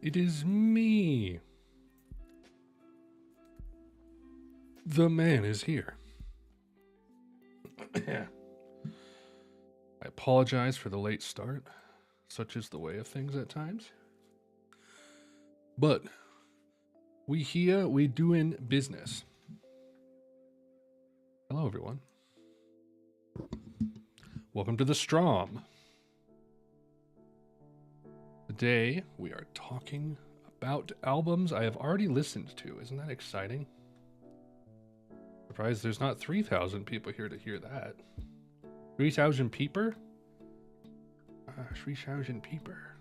It is me. The man is here. I apologize for the late start. Such is the way of things at times. But we here, we doing business. Hello, everyone. Welcome to the Strom. Today, we are talking about albums I have already listened to. Isn't that exciting? Surprised there's not 3,000 people here to hear that. 3,000 peeper? 3,000 peeper.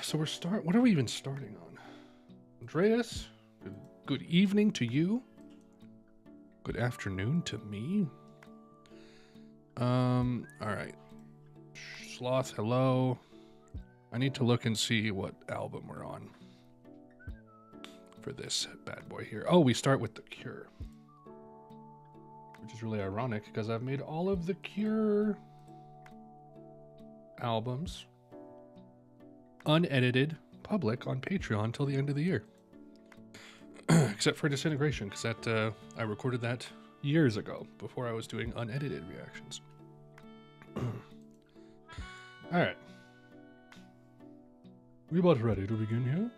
So what are we even starting on? Andreas, good evening to you. Good afternoon to me. Alright. Sloth, hello. I need to look and see what album we're on for this bad boy here. Oh, we start with The Cure. Which is really ironic because I've made all of The Cure albums unedited public on Patreon until the end of the year. Except for Disintegration, because that I recorded that years ago before I was doing unedited reactions. Alright. We about ready to begin here?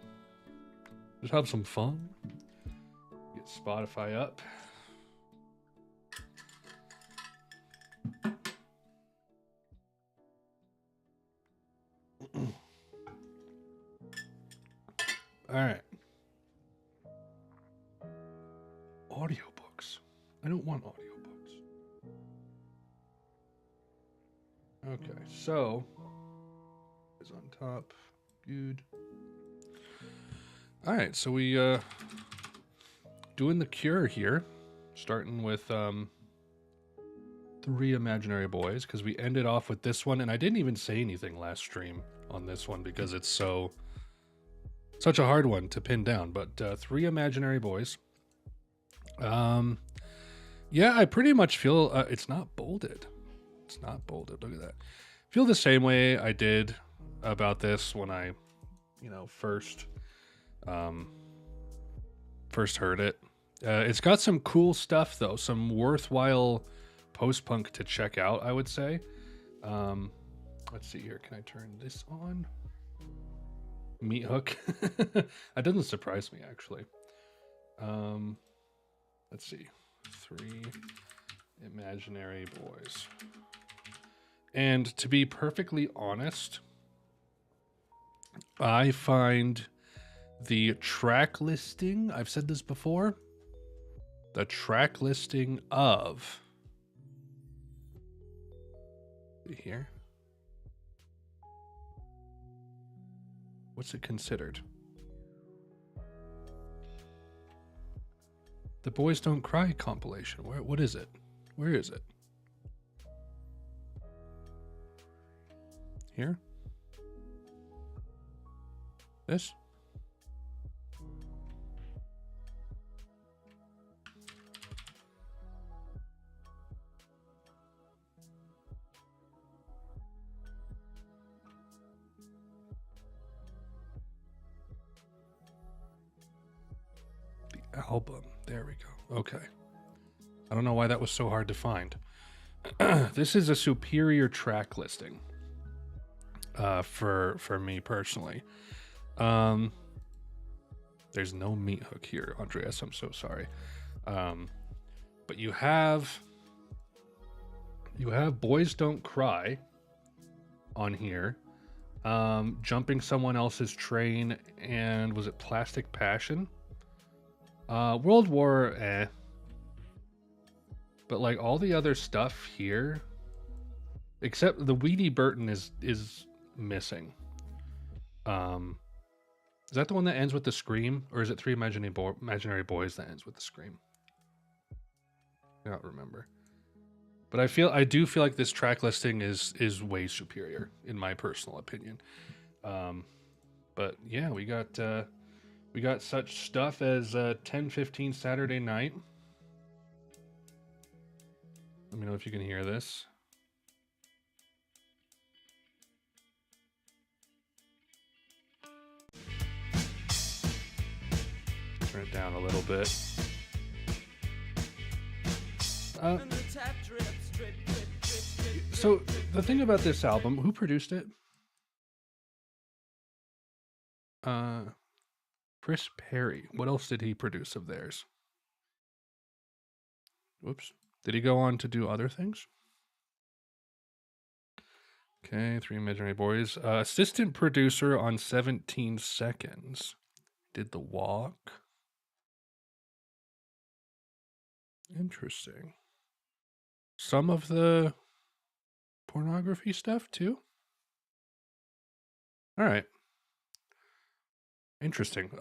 Just have some fun. Get Spotify up. Alright. Audiobooks. I don't want audiobooks. Okay, so is on top. Good. Alright, so we doing The Cure here. Starting with 3 Imaginary Boys, because we ended off with this one, and I didn't even say anything last stream on this one because it's such a hard one to pin down. But 3 Imaginary Boys. Yeah, I pretty much feel it's not bolded. It's not bolded. Look at that. Feel the same way I did about this when I, first heard it. It's got some cool stuff though, some worthwhile post-punk to check out, I would say. Let's see here. Can I turn this on? Meat hook. That doesn't surprise me actually. Let's see. 3 Imaginary Boys. And to be perfectly honest, I find the track listing, I've said this before, the track listing of here. What's it considered? The Boys Don't Cry compilation. What is it? Where is it? Here? This? The album. There we go. Okay. I don't know why that was so hard to find. This is a superior track listing. For me personally. There's no meat hook here, Andreas. I'm so sorry. But you have Boys Don't Cry on here. Jumping Someone Else's Train, and was it Plastic Passion? World War, But like all the other stuff here, except the Weedy Burton is missing. Is that the one that ends with the scream, or is it 3 Imaginary Boys that ends with the scream? I don't remember. But I do feel like this track listing is way superior in my personal opinion. But yeah, we got such stuff as 10:15 Saturday night. Let me know if you can hear this. Turn it down a little bit. So the thing about this album, who produced it? Chris Perry. What else did he produce of theirs? Whoops. Did he go on to do other things? Okay, 3 Imaginary Boys. Assistant producer on 17 Seconds. Did The Walk. Interesting. Some of the pornography stuff too? All right. Interesting.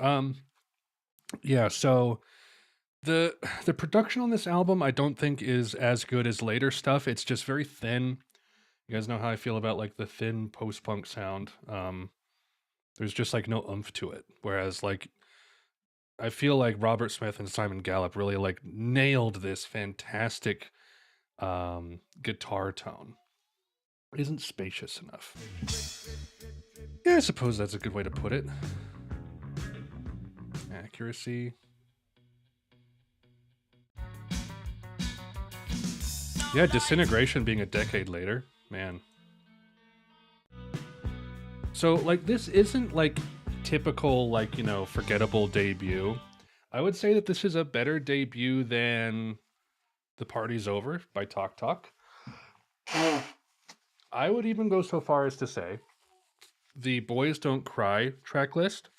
Yeah, so the production on this album I don't think is as good as later stuff. It's just very thin. You guys know how I feel about like the thin post-punk sound. There's just like no oomph to it. Whereas like I feel like Robert Smith and Simon Gallup really like nailed this fantastic guitar tone. Isn't spacious enough. Yeah, I suppose that's a good way to put it. Accuracy. Yeah, Disintegration being a decade later. Man. So, like, this isn't, like, typical, like, you know, forgettable debut. I would say that this is a better debut than The Party's Over by Talk Talk. I would even go so far as to say the Boys Don't Cry track list.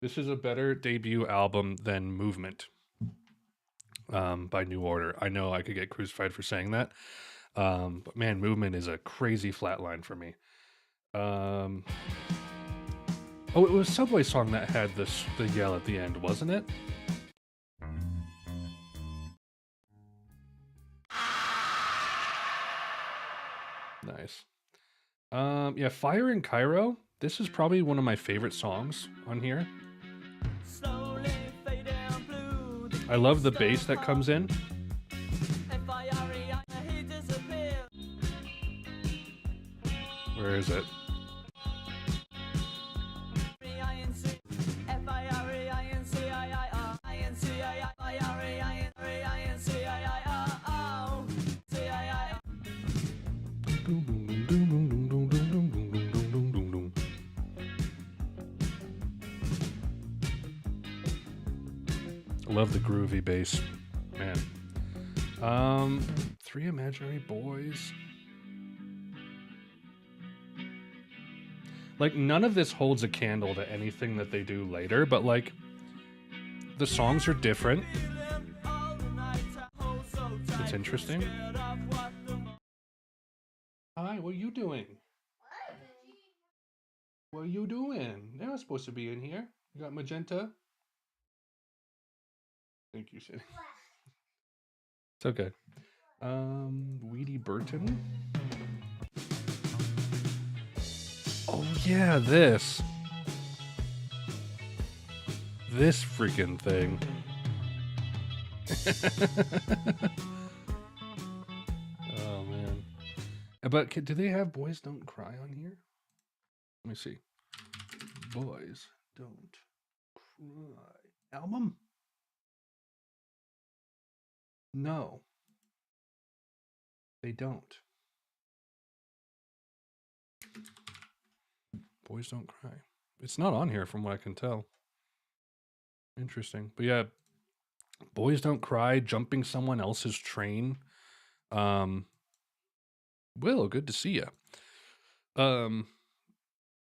This is a better debut album than Movement by New Order. I know I could get crucified for saying that. But man, Movement is a crazy flatline for me. Oh, it was Subway Song that had the yell at the end, wasn't it? Nice. Yeah, Fire in Cairo. This is probably one of my favorite songs on here. I love the bass that comes in. Where is it? I love the groovy bass, man. 3 Imaginary Boys. Like, none of this holds a candle to anything that they do later, but, like, the songs are different. It's interesting. Hi, what are you doing? What are you doing? They're not supposed to be in here. You got magenta? Thank you, Shitty. It's okay. Weedy Burton. Oh yeah, this freaking thing. Oh man. But do they have Boys Don't Cry on here? Let me see. Boys Don't Cry album? No. They don't. Boys Don't Cry. It's not on here from what I can tell. Interesting. But yeah, Boys Don't Cry, Jumping Someone Else's Train. Will, good to see you.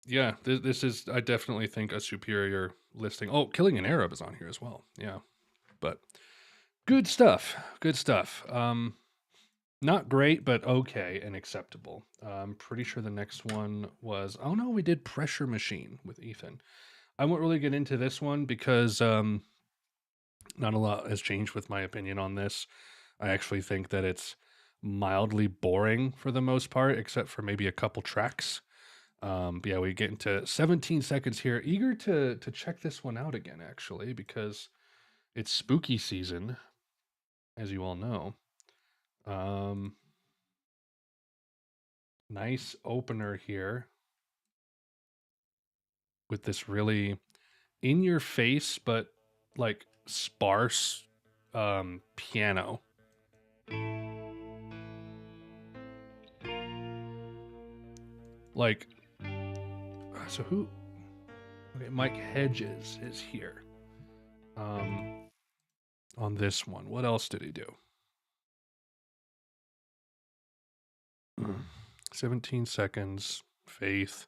Yeah, this is, I definitely think, a superior listing. Oh, Killing an Arab is on here as well. Yeah. But good stuff. Good stuff. Not great, but okay and acceptable. I'm pretty sure the next one was, oh no, we did Pressure Machine with Ethan. I won't really get into this one because not a lot has changed with my opinion on this. I actually think that it's mildly boring for the most part, except for maybe a couple tracks. But yeah, we get into 17 seconds here. Eager to check this one out again, actually, because it's spooky season, as you all know. Nice opener here with this really in your face, but like sparse piano. Like, so who? Okay, Mike Hedges is here. On this one, what else did he do? 17 seconds, Faith.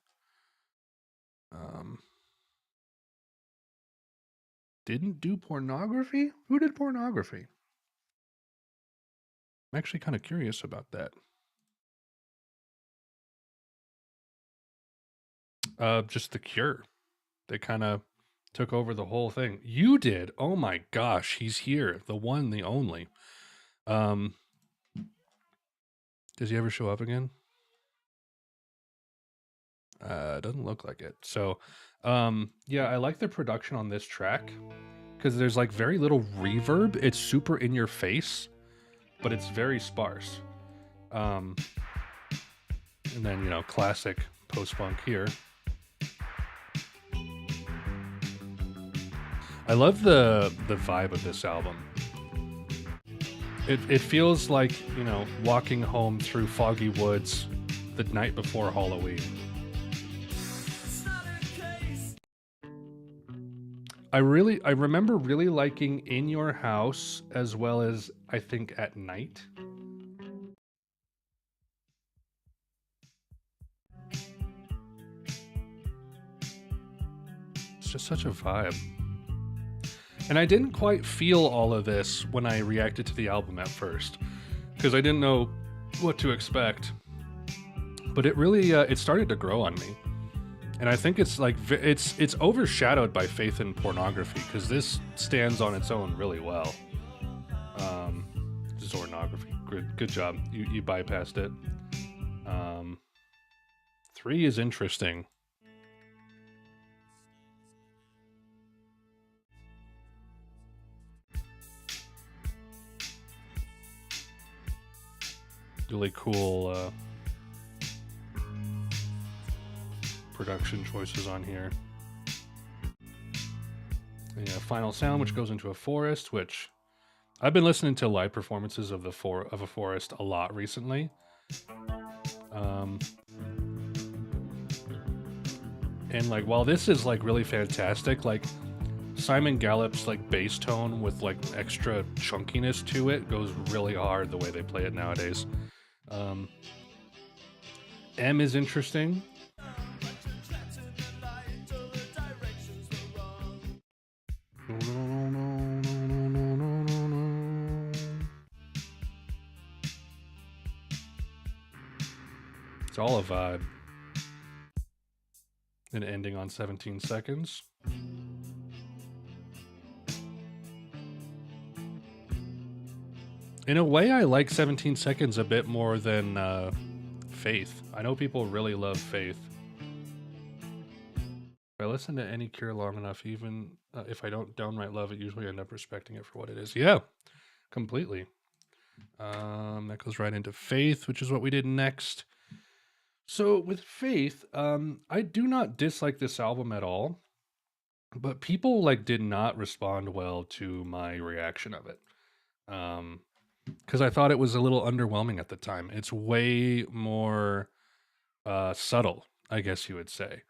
Didn't do pornography? Who did pornography? I'm actually kind of curious about that. Just The Cure. They kind of took over the whole thing. You did. Oh my gosh, he's here. The one, the only. Does he ever show up again? Doesn't look like it. So, yeah, I like the production on this track because there's like very little reverb. It's super in your face, but it's very sparse. And then, you know, classic post-punk here. I love the vibe of this album. It feels like, you know, walking home through foggy woods the night before Halloween. I remember really liking In Your House as well as I think At Night. It's just such a vibe. And I didn't quite feel all of this when I reacted to the album at first, because I didn't know what to expect. But it really, it started to grow on me. And I think it's like, it's overshadowed by Faith in Pornography, because this stands on its own really well. Zornography, good job. You bypassed it. 3 is interesting. Really cool production choices on here. And yeah, Final Sound, which goes into a forest, which I've been listening to live performances of a forest a lot recently. And like, while this is like really fantastic, like Simon Gallup's like bass tone with like extra chunkiness to it goes really hard the way they play it nowadays. M is interesting. It's all a vibe. And ending on 17 seconds. In a way, I like 17 seconds a bit more than Faith. I know people really love Faith. If I listen to any Cure long enough, even if I don't downright love it, usually I end up respecting it for what it is. Yeah, completely. That goes right into Faith, which is what we did next. So with Faith, I do not dislike this album at all, but people like did not respond well to my reaction of it. Because I thought it was a little underwhelming at the time. It's way more subtle, I guess you would say.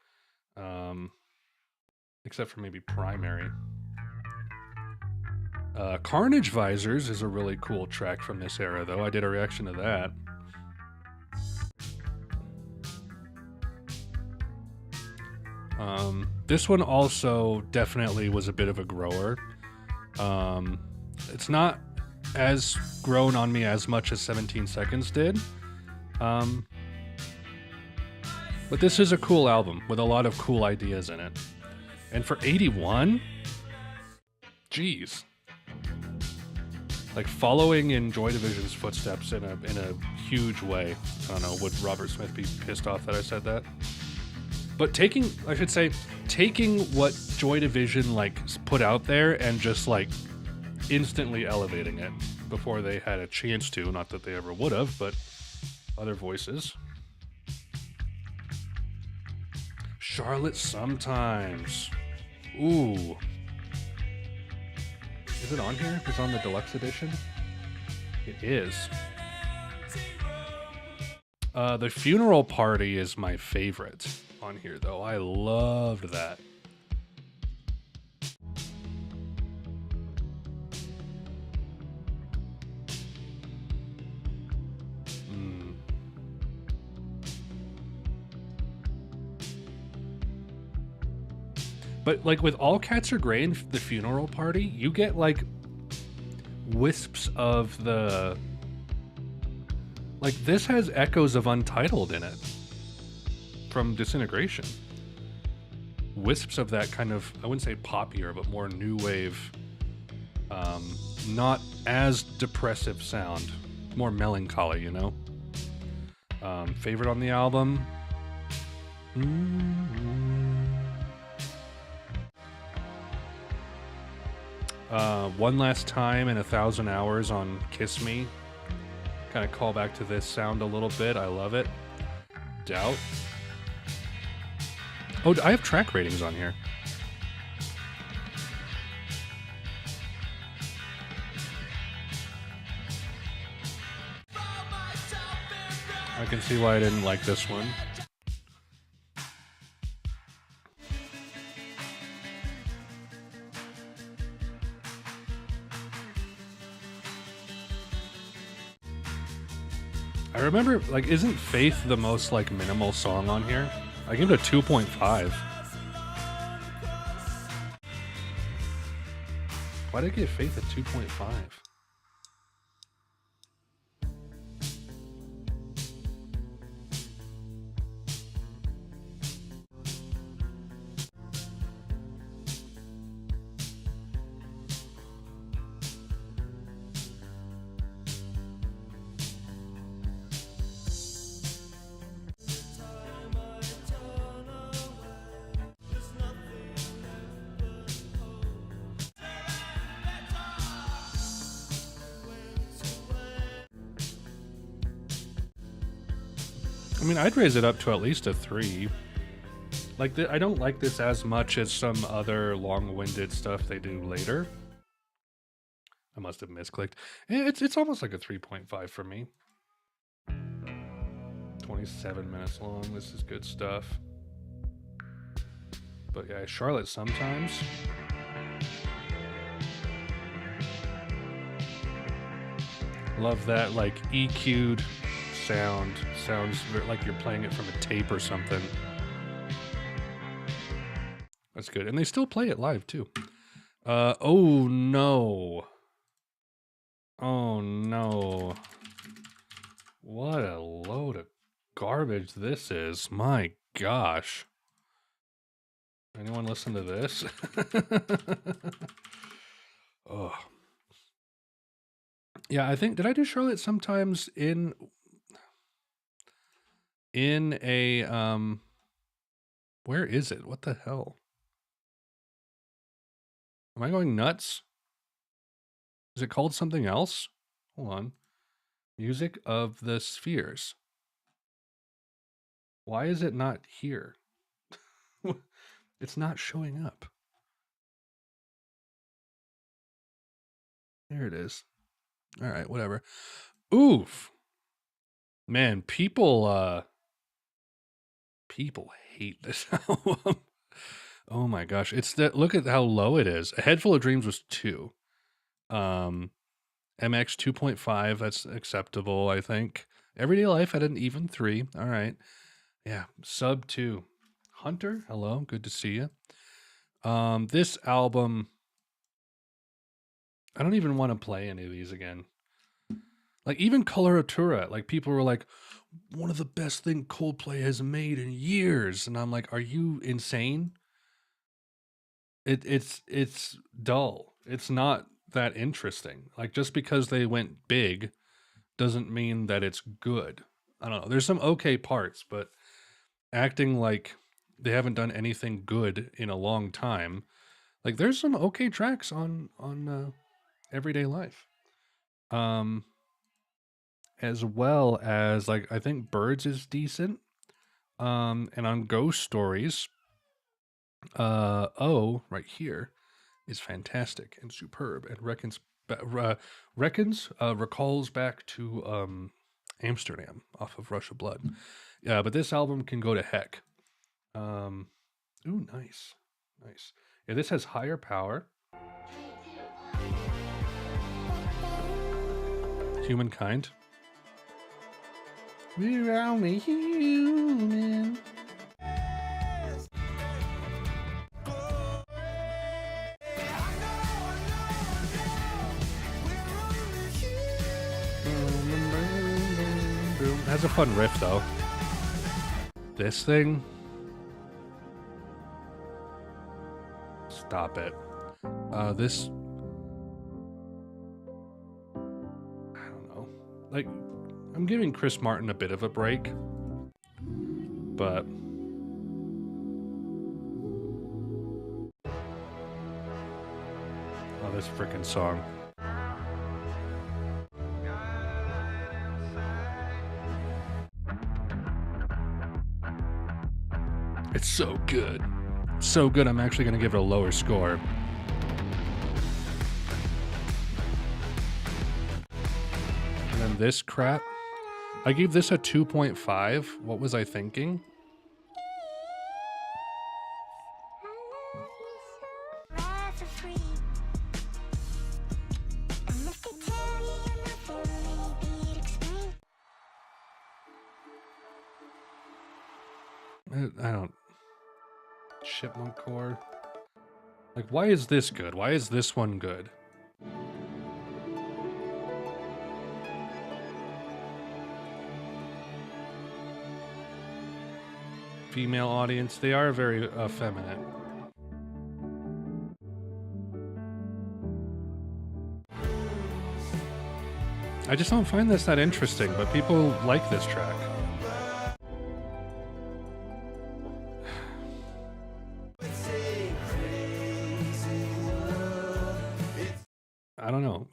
Except for maybe Primary. Carnage Visors is a really cool track from this era, though. I did a reaction to that. This one also definitely was a bit of a grower. It's not as grown on me as much as 17 Seconds did. But this is a cool album with a lot of cool ideas in it. And for 81, geez. Like following in Joy Division's footsteps in a huge way. I don't know, would Robert Smith be pissed off that I said that? But taking what Joy Division like put out there and just like instantly elevating it before they had a chance to, not that they ever would have, but other voices. Charlotte Sometimes. Ooh. Is it on here? Is it on the deluxe edition? It is. The funeral party is my favorite on here, though. I loved that. But like with All Cats Are Grey and the funeral party, you get like wisps of the... Like this has echoes of Untitled in it from Disintegration. Wisps of that kind of, I wouldn't say poppier, but more new wave, not as depressive sound, more melancholy, you know? Favorite on the album? One Last Time and 1,000 Hours on Kiss Me. Kind of call back to this sound a little bit. I love it. Doubt. Oh, I have track ratings on here. I can see why I didn't like this one. I remember, like, isn't Faith the most, like, minimal song on here? I give it a 2.5. Why did I give Faith a 2.5? I mean, I'd raise it up to at least a 3. Like, I don't like this as much as some other long-winded stuff they do later. I must have misclicked. It's almost like a 3.5 for me. 27 minutes long. This is good stuff. But yeah, Charlotte Sometimes. Love that, like, EQ'd sound. Sounds like you're playing it from a tape or something. That's good. And they still play it live, too. Oh, no. Oh, no. What a load of garbage this is. My gosh. Anyone listen to this? Oh. Yeah, I think, did I do Charlotte Sometimes in a, where is it? What the hell? Am I going nuts? Is it called something else? Hold on. Music of the Spheres. Why is it not here? It's not showing up. There it is. All right, whatever. Oof. Man, people hate this album. Oh my gosh. It's that, look at how low it is. A Head Full of Dreams was 2. MX 2.5, that's acceptable, I think. Everyday Life had an even 3. All right. Yeah, sub 2. Hunter, hello, good to see you. This album, I don't even want to play any of these again. Like, even Coloratura, like, people were like, one of the best thing Coldplay has made in years. And I'm like, are you insane? It's dull. It's not that interesting. Like, just because they went big doesn't mean that it's good. I don't know. There's some okay parts, but acting like they haven't done anything good in a long time. Like, there's some okay tracks on Everyday Life. As well as, like, I think Birds is decent. And on Ghost Stories, right here, is fantastic and superb, and recalls back to Amsterdam off of Rush of Blood. Yeah, but this album can go to heck. Ooh, nice. Yeah, this has higher power. Humankind. We're only human. Has a fun riff though. This thing. Stop it. This. I don't know. Like, I'm giving Chris Martin a bit of a break, but. Oh, this freaking song. It's so good. So good, I'm actually going to give it a lower score. And then this crap. I gave this a 2.5. What was I thinking? I don't... Chipmunk core. Like, why is this good? Why is this one good? Female audience, they are very feminine. I just don't find this that interesting, but people like this track. I don't know.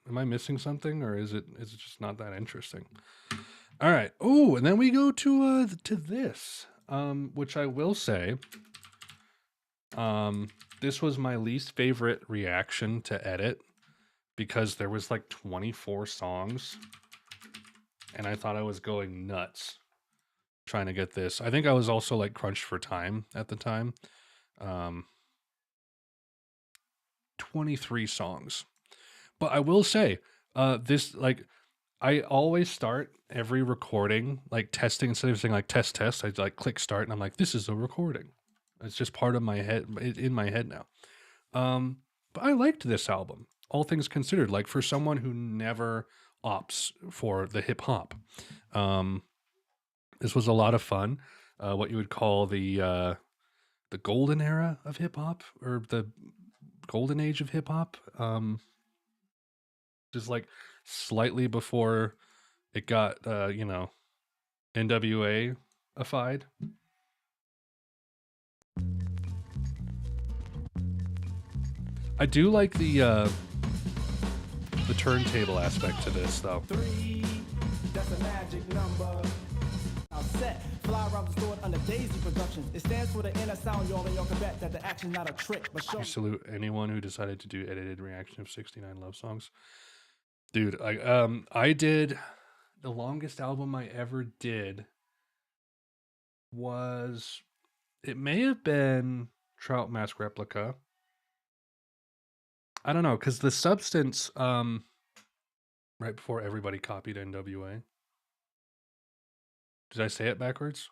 Am I missing something, or is it just not that interesting? All right. Oh, and then we go to this, which I will say, this was my least favorite reaction to edit because there was like 24 songs, and I thought I was going nuts trying to get this. I think I was also like crunched for time at the time. 23 songs. But I will say, this, like, I always start every recording, like, testing, instead of saying, like, test, I, like, click start, and I'm like, this is a recording. It's just part of my head, in my head now. But I liked this album, all things considered, like, for someone who never opts for the hip-hop. This was a lot of fun. What you would call the golden era of hip-hop, or the golden age of hip-hop. Just like slightly before it got, you know, NWA-ified. I do like the turntable aspect to this, though. 3, that's a magic number. Set, fly around the store under Daisy Productions. It stands for the inner sound, y'all, and y'all can bet that the action's not a trick, but show. I salute anyone who decided to do edited reaction of 69 love songs. Dude, I did, the longest album I ever did was, it may have been Trout Mask Replica. I don't know, because the Substance, right before everybody copied NWA. Did I say it backwards?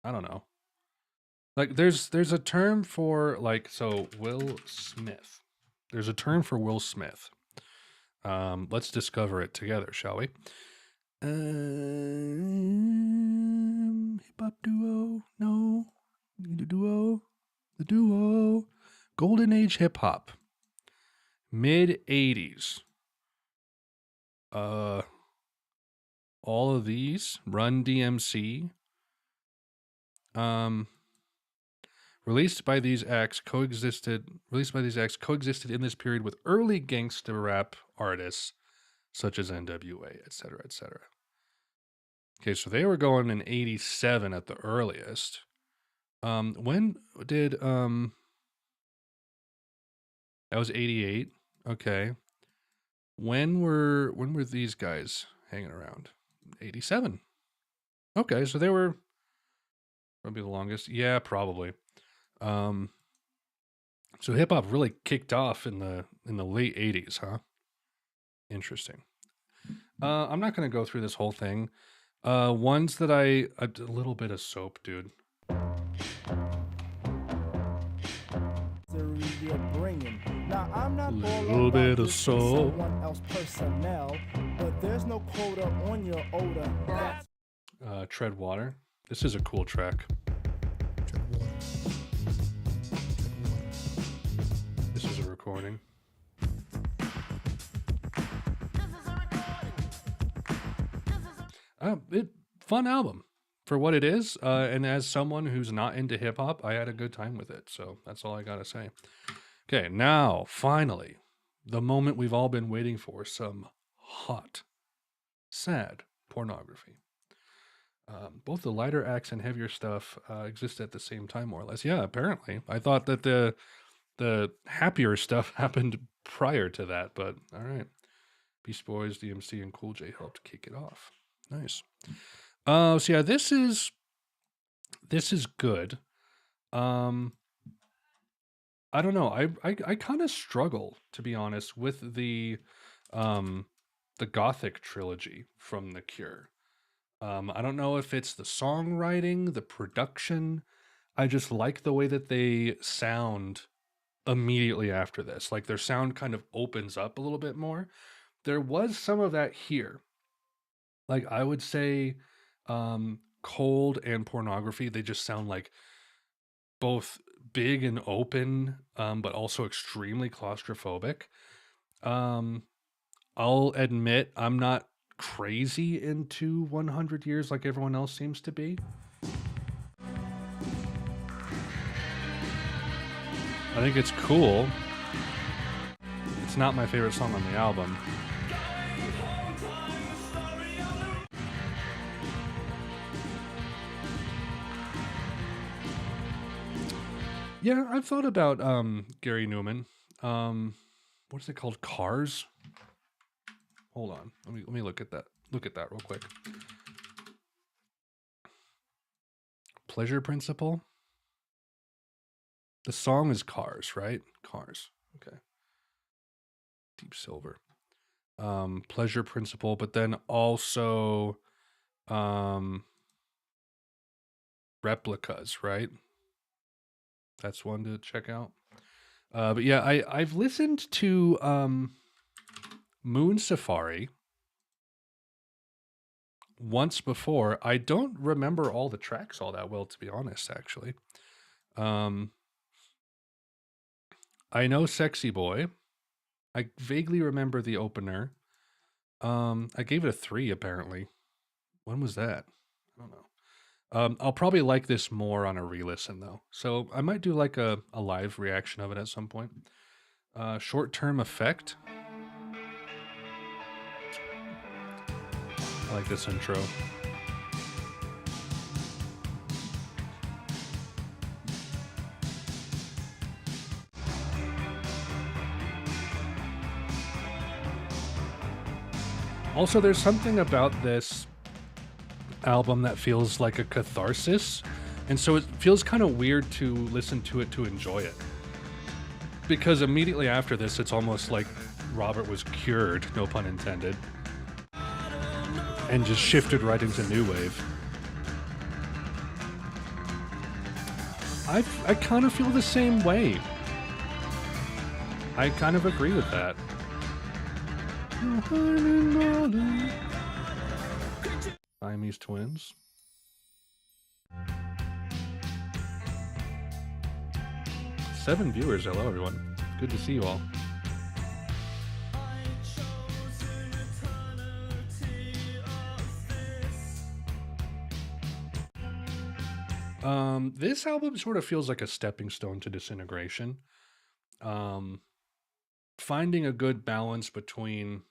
I don't know. Like, there's a term for, like, so Will Smith. There's a term for Will Smith. Let's discover it together, shall we? Hip hop duo, no, the duo, golden age hip hop, mid 80s. All of these, Run DMC. Released by these acts coexisted in this period with early gangster rap artists such as NWA, etc., etc. Okay, so they were going in 87 at the earliest. When did That was 88. Okay. When were these guys hanging around? 87. Okay, so they were probably the longest. Yeah, probably. Um, so hip hop really kicked off in the late 80s, huh? Interesting. I'm not gonna go through this whole thing. Ones that a little bit of soap, dude. You're bringing. Now I'm not all Little about bit of this soap. someone else personnel, but there's no quota on your odor. That's Tread Water. This is a cool track. This is a recording. Fun album for what it is. And as someone who's not into hip hop, I had a good time with it. So that's all I gotta say. Okay, now finally, the moment we've all been waiting for: some hot, sad pornography. Both the lighter acts and heavier stuff exist at the same time, more or less. Yeah, apparently. I thought that the happier stuff happened prior to that, but all right. Beast Boys, DMC, and Cool J helped kick it off. Nice. So yeah, this is good. I don't know. I kind of struggle, to be honest, with the Gothic trilogy from The Cure. I don't know if it's the songwriting, the production. I just like the way that they sound immediately after this. Like their sound kind of opens up a little bit more. There was some of that here. Like I would say Cold and Pornography, they just sound like both big and open, but also extremely claustrophobic. I'll admit I'm not crazy into 100 Years like everyone else seems to be. I think it's cool. It's not my favorite song on the album. Yeah, I've thought about Gary Newman. What is it called? Cars? Hold on. Let me look at that. Look at that real quick. Pleasure Principle. The song is Cars, right? Cars. Okay. Deep Silver. Pleasure Principle, but then also Replicas, right? That's one to check out. But yeah, I've listened to Moon Safari once before. I don't remember all the tracks all that well, to be honest, actually. I know Sexy Boy. I vaguely remember the opener. I gave it a 3 apparently. When was that? I don't know. I'll probably like this more on a re-listen though. So I might do like a live reaction of it at some point. Short-term Effect. I like this intro. Also, there's something about this album that feels like a catharsis, and so it feels kind of weird to listen to it to enjoy it. Because immediately after this, it's almost like Robert was cured, no pun intended, and just shifted right into new wave. I kind of feel the same way. I kind of agree with that. Siamese twins. Seven viewers. Hello, everyone. Good to see you all. This album sort of feels like a stepping stone to Disintegration. Finding a good balance between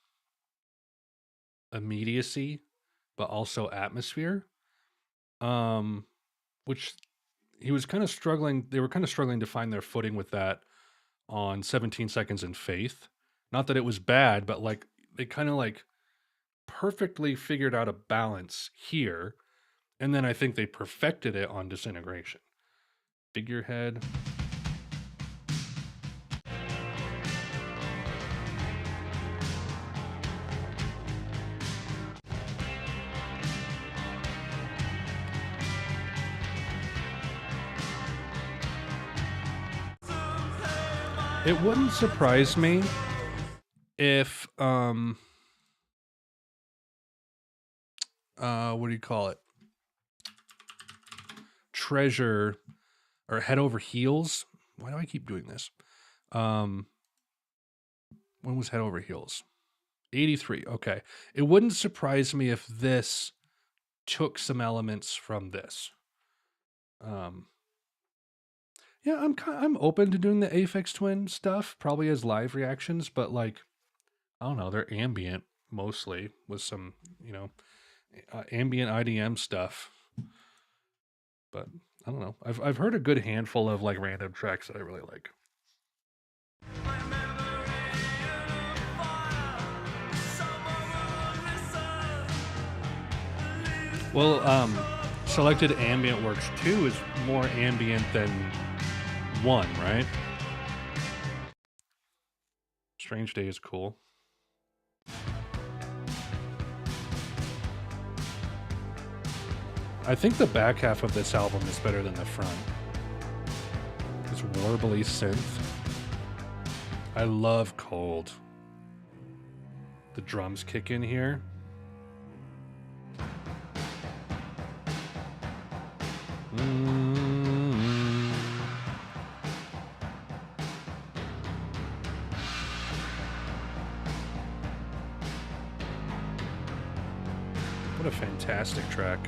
immediacy but also atmosphere, which he was kind of struggling. They were kind of struggling to find their footing with that on 17 Seconds in Faith. Not that it was bad, but like they kind of like perfectly figured out a balance here. And then I think they perfected it on Disintegration. Figurehead. It wouldn't surprise me if what do you call it? Treasure or Head Over Heels. Why do I keep doing this? When was Head Over Heels? 83. Okay. It wouldn't surprise me if this took some elements from this. Yeah, I'm open to doing the Aphex Twin stuff, probably as live reactions, but like I don't know, they're ambient mostly with some, ambient IDM stuff. But I don't know. I've heard a good handful of like random tracks that I really like. Well, Selected Ambient Works 2 is more ambient than 1, right? Strange Day is cool. I think the back half of this album is better than the front. It's warbly synth. I love Cold. The drums kick in here. What a fantastic track.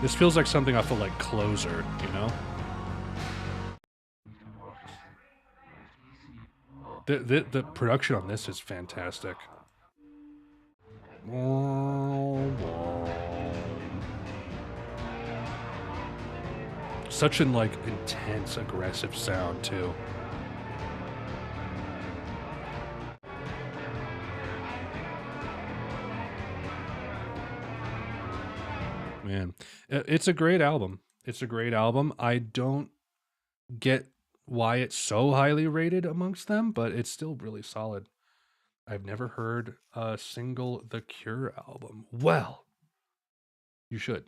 This feels like something off of like Closer, you know? The production on this is fantastic. Such an like intense, aggressive sound too. Man, it's a great album. It's a great album. I don't get why it's so highly rated amongst them, but it's still really solid. I've never heard a single The Cure album. Well, you should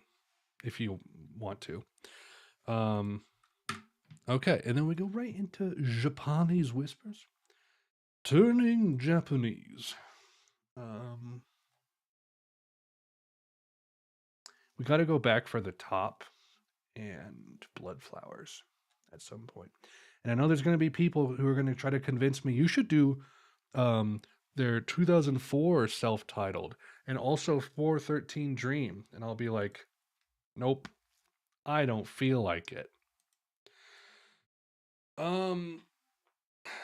if you want to. Okay, and then we go right into Japanese Whispers. Turning Japanese. We got to go back for the top and Blood Flowers at some point. And I know there's going to be people who are going to try to convince me you should do their 2004 self-titled and also 413 Dream. And I'll be like, nope, I don't feel like it.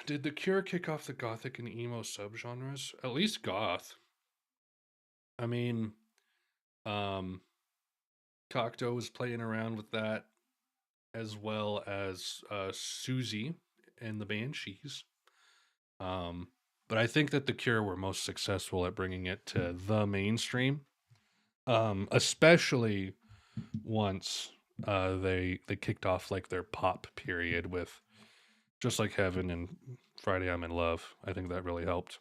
Did The Cure kick off the gothic and emo subgenres? At least goth. I mean, Cocteau was playing around with that, as well as Susie and the Banshees. But I think that The Cure were most successful at bringing it to the mainstream, especially once they kicked off like their pop period with Just Like Heaven and Friday I'm in Love. I think that really helped.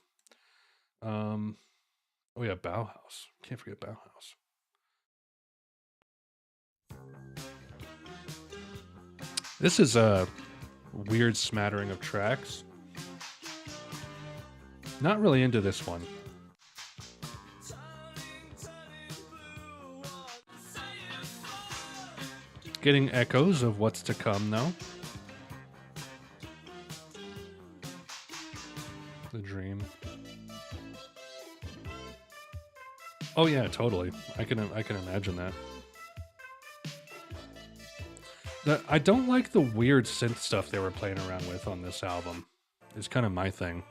Oh yeah, Bauhaus. Can't forget Bauhaus. This is a weird smattering of tracks. Not really into this one. Getting echoes of what's to come, though. The Dream. Oh yeah, totally. I can imagine that. I don't like the weird synth stuff they were playing around with on this album. It's kind of my thing.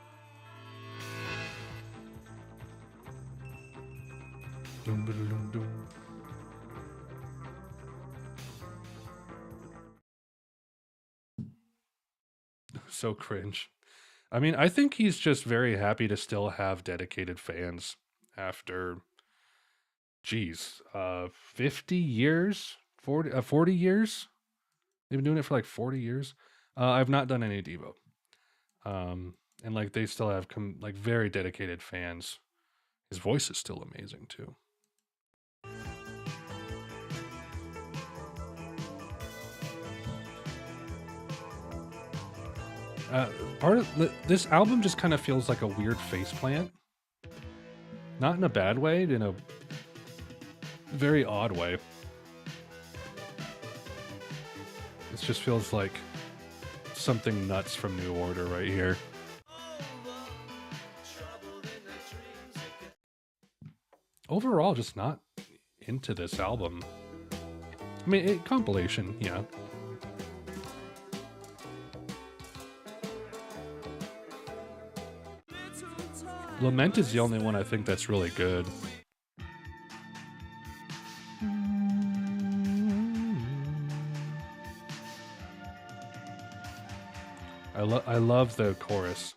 So cringe. I mean, I think he's just very happy to still have dedicated fans after, geez, 50 years, 40 years. They've been doing it for like 40 years. I've not done any Devo. And like they still have like very dedicated fans. His voice is still amazing too. Part of this album just kind of feels like a weird faceplant. Not in a bad way, in a very odd way. It just feels like something nuts from New Order right here. Overall, just not into this album. I mean, compilation, yeah. Lament is the only one I think that's really good. I love the chorus.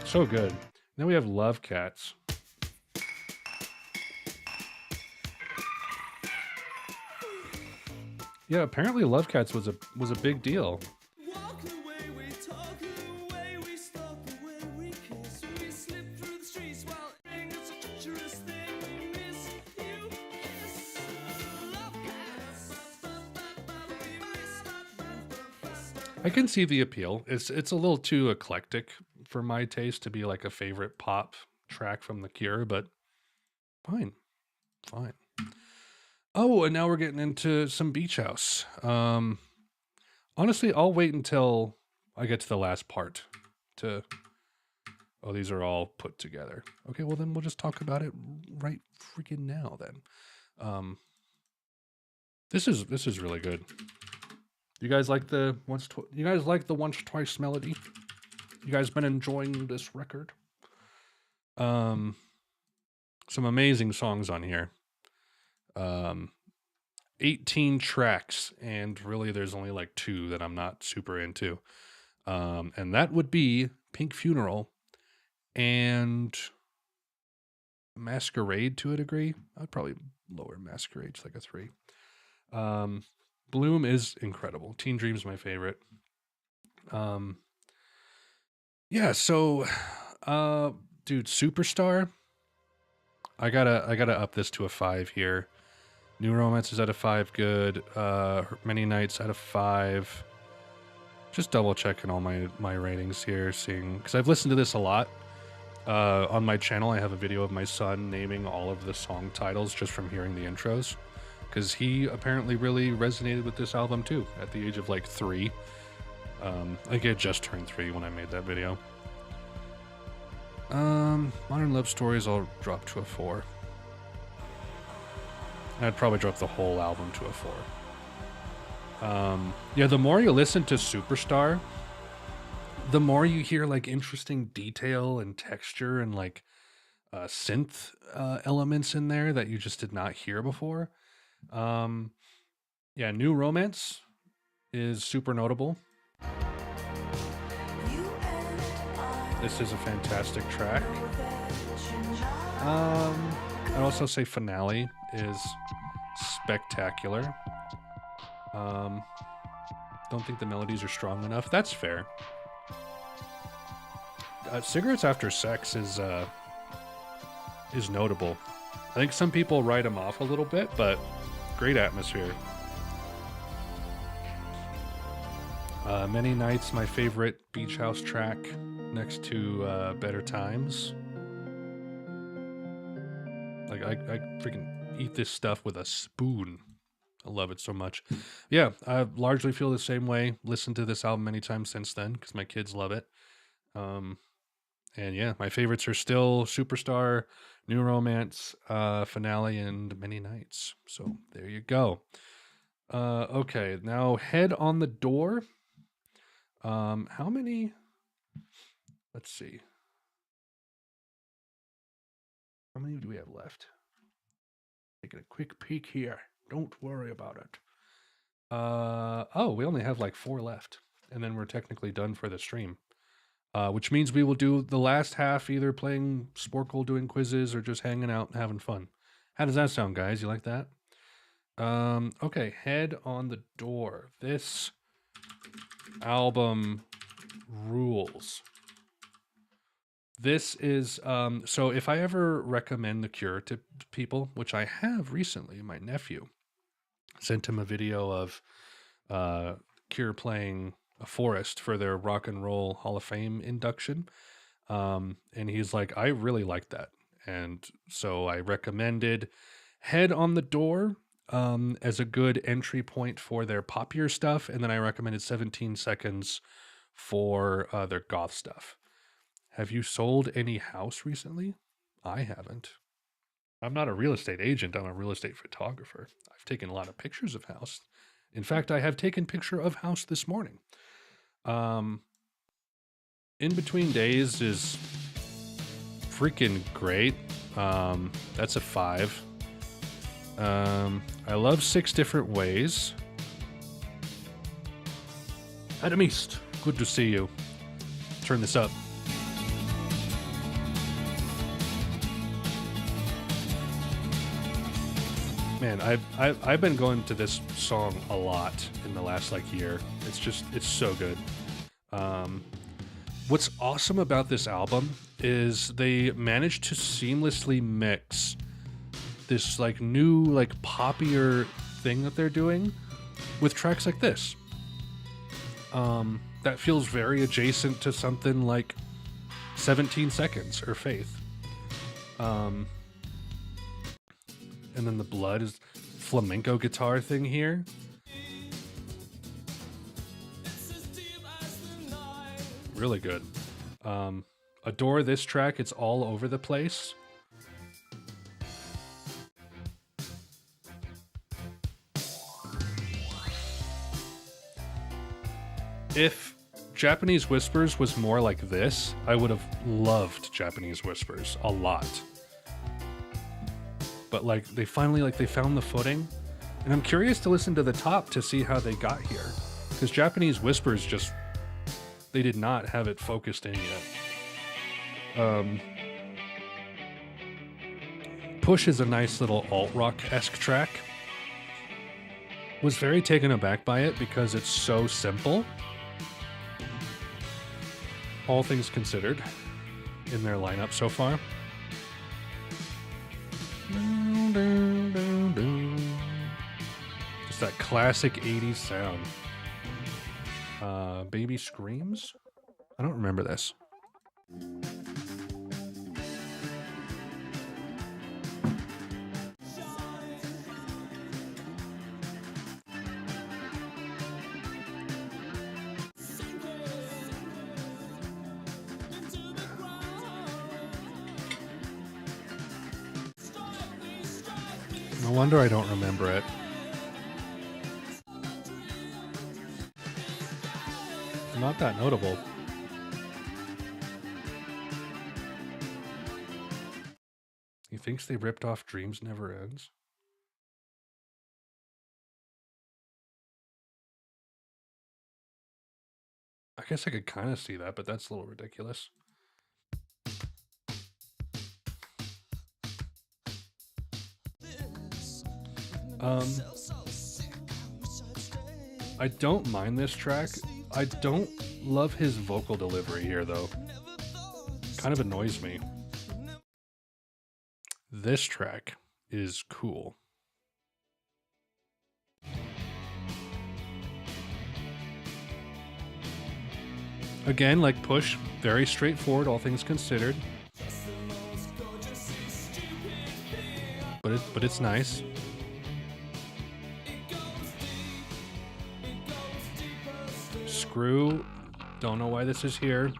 So good. Then we have Love Cats. Yeah, apparently Love Cats was a big deal. I can see the appeal. It's a little too eclectic for my taste to be like a favorite pop track from The Cure, but fine. Oh, and now we're getting into some Beach House. Honestly, I'll wait until I get to the last part to... Oh, these are all put together. Okay, well then we'll just talk about it right freaking now then. This is really good. You guys like the once twice melody? You guys been enjoying this record? Some amazing songs on here. 18 tracks, and really there's only like 2 that I'm not super into. And that would be Pink Funeral and Masquerade to a degree. I'd probably lower Masquerade to like a 3. Bloom is incredible. Teen Dream's my favorite. Yeah, so dude, Superstar. I gotta up this to a 5 here. New Romance is at a 5, good. Many Nights at a 5. Just double checking all my ratings here, seeing, because I've listened to this a lot. On my channel, I have a video of my son naming all of the song titles just from hearing the intros, because he apparently really resonated with this album too at the age of like 3. I think I just turned 3 when I made that video. Modern Love Stories I'll drop to a 4. I'd probably drop the whole album to a 4. Yeah, the more you listen to Superstar, the more you hear like interesting detail and texture and like synth elements in there that you just did not hear before. Yeah, New Romance is super notable. This is a fantastic track. I'd also say Finale is spectacular. Don't think the melodies are strong enough. That's fair. Cigarettes After Sex is notable. I think some people write them off a little bit, but great atmosphere. Many Nights, my favorite Beach House track, next to Better Times. Like I freaking eat this stuff with a spoon. I love it so much. Yeah, I largely feel the same way. Listened to this album many times since then because my kids love it. And yeah, my favorites are still Superstar, New Romance, Finale, and Many Nights. So there you go. Okay, now Head on the Door. How many? Let's see. How many do we have left? Taking a quick peek here. Don't worry about it. Oh, we only have like 4 left, and then we're technically done for the stream. Which means we will do the last half either playing Sporkle, doing quizzes, or just hanging out and having fun. How does that sound, guys? You like that? Okay, Head on the Door. This album rules. This is so if I ever recommend The Cure to people, which I have recently, my nephew sent him a video of Cure playing a Forest for their Rock and Roll Hall of Fame induction. And he's like, I really like that. And so I recommended Head on the Door as a good entry point for their poppier stuff. And then I recommended 17 Seconds for their goth stuff. Have you sold any house recently? I haven't. I'm not a real estate agent. I'm a real estate photographer. I've taken a lot of pictures of house. In fact, I have taken picture of house this morning. In Between Days is freaking great. That's a 5. I love 6 Different Ways. Adam East, good to see you. Turn this up. Man, I've been going to this song a lot in the last year. It's so good. What's awesome about this album is they managed to seamlessly mix this new poppier thing that they're doing with tracks like this. That feels very adjacent to something like 17 Seconds or Faith. And then the Blood is flamenco guitar thing here. Really good. Adore this track. It's all over the place. If Japanese Whispers was more like this, I would have loved Japanese Whispers a lot. But they finally they found the footing, and I'm curious to listen to the top to see how they got here, because Japanese Whispers they did not have it focused in yet. Push is a nice little alt-rock-esque track. Was very taken aback by it because it's so simple. All things considered in their lineup so far. Just that classic 80s sound. Baby Screams? I don't remember this. No wonder I don't remember it. Not that notable. He thinks they ripped off Dreams Never Ends. I guess I could kind of see that, but that's a little ridiculous. I don't mind this track. I don't love his vocal delivery here, though. Kind of annoys me. This track is cool. Again, like Push, very straightforward, all things considered. But it's nice. Screw, don't know why this is here.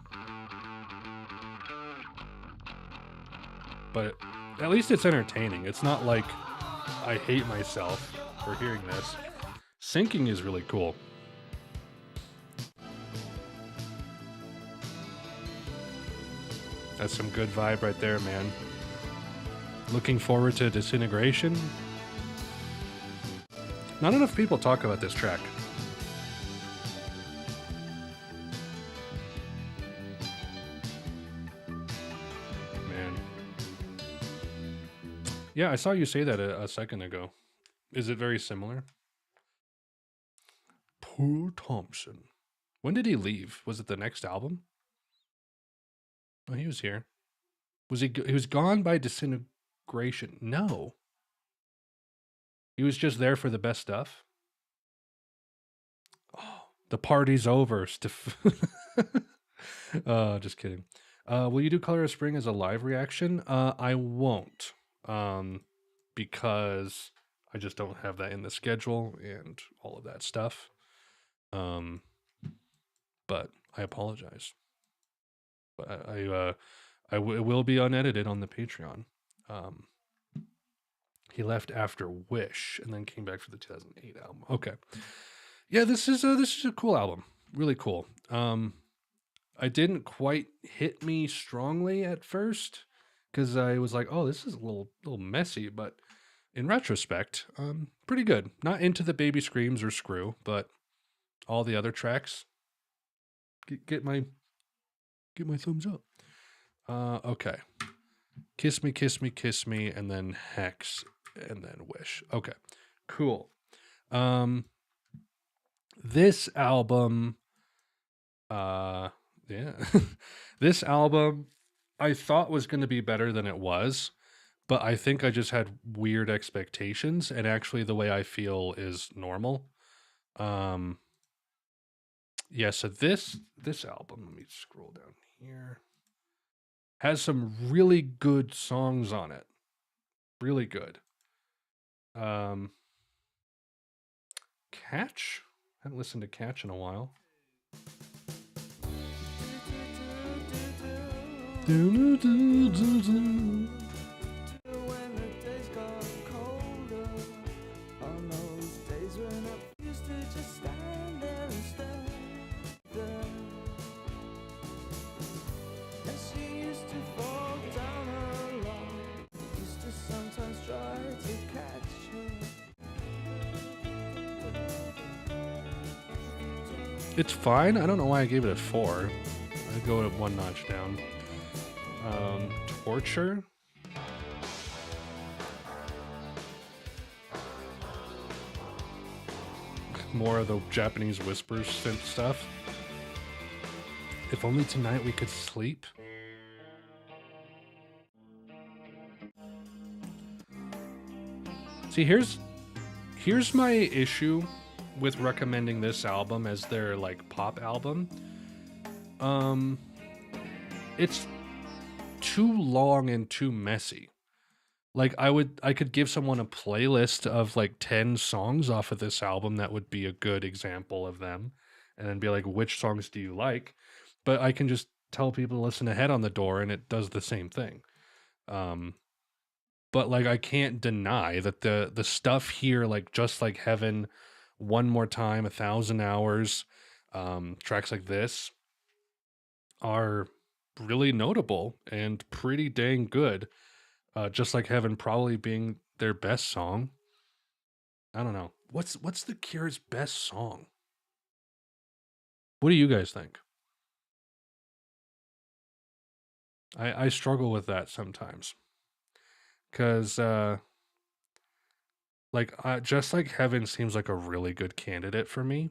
but at least it's entertaining. It's not like I hate myself for hearing this. Syncing is really cool. That's some good vibe right there, man. Looking forward to Disintegration. Not enough people talk about this track. Man. Yeah, I saw you say that a second ago. Is it very similar? Poor Thompson. When did he leave? Was it the next album? Oh, he was here. Was he was gone by Disintegration? No. He was just there for the best stuff. Oh, the party's over. Just kidding. Will you do Color of Spring as a live reaction? I won't. Because I just don't have that in the schedule and all of that stuff. But I apologize. But it will be unedited on the Patreon. He left after Wish and then came back for the 2008 album. Okay, yeah, this is a cool album, really cool. I didn't quite hit me strongly at first because I was like, oh, this is a little messy, but in retrospect, pretty good. Not into the baby screams or Screw, but all the other tracks get my thumbs up. Okay. Kiss Me, Kiss Me, Kiss Me, and then Hex, and then Wish. Okay, cool. This album, yeah, this album I thought was going to be better than it was, but I think I just had weird expectations, and actually the way I feel is normal. Yeah, so this album, let me scroll down here, has some really good songs on it. Really good. Catch? I haven't listened to Catch in a while. It's fine. I don't know why I gave it a 4. I'd go at 1 notch down. Torture. More of the Japanese whispers synth stuff. If only tonight we could sleep. See, here's my issue with recommending this album as their like pop album. It's too long and too messy. Like I could give someone a playlist of like 10 songs off of this album that would be a good example of them, and then be like, which songs do you like? But I can just tell people to listen to Head on the Door and it does the same thing. But like I can't deny that the stuff here, like Just Like Heaven, One More Time, 1,000 Hours, tracks like this are really notable and pretty dang good. Just Like Heaven probably being their best song. I don't know. What's The Cure's best song? What do you guys think? I struggle with that sometimes. Because, Just Like Heaven seems like a really good candidate for me.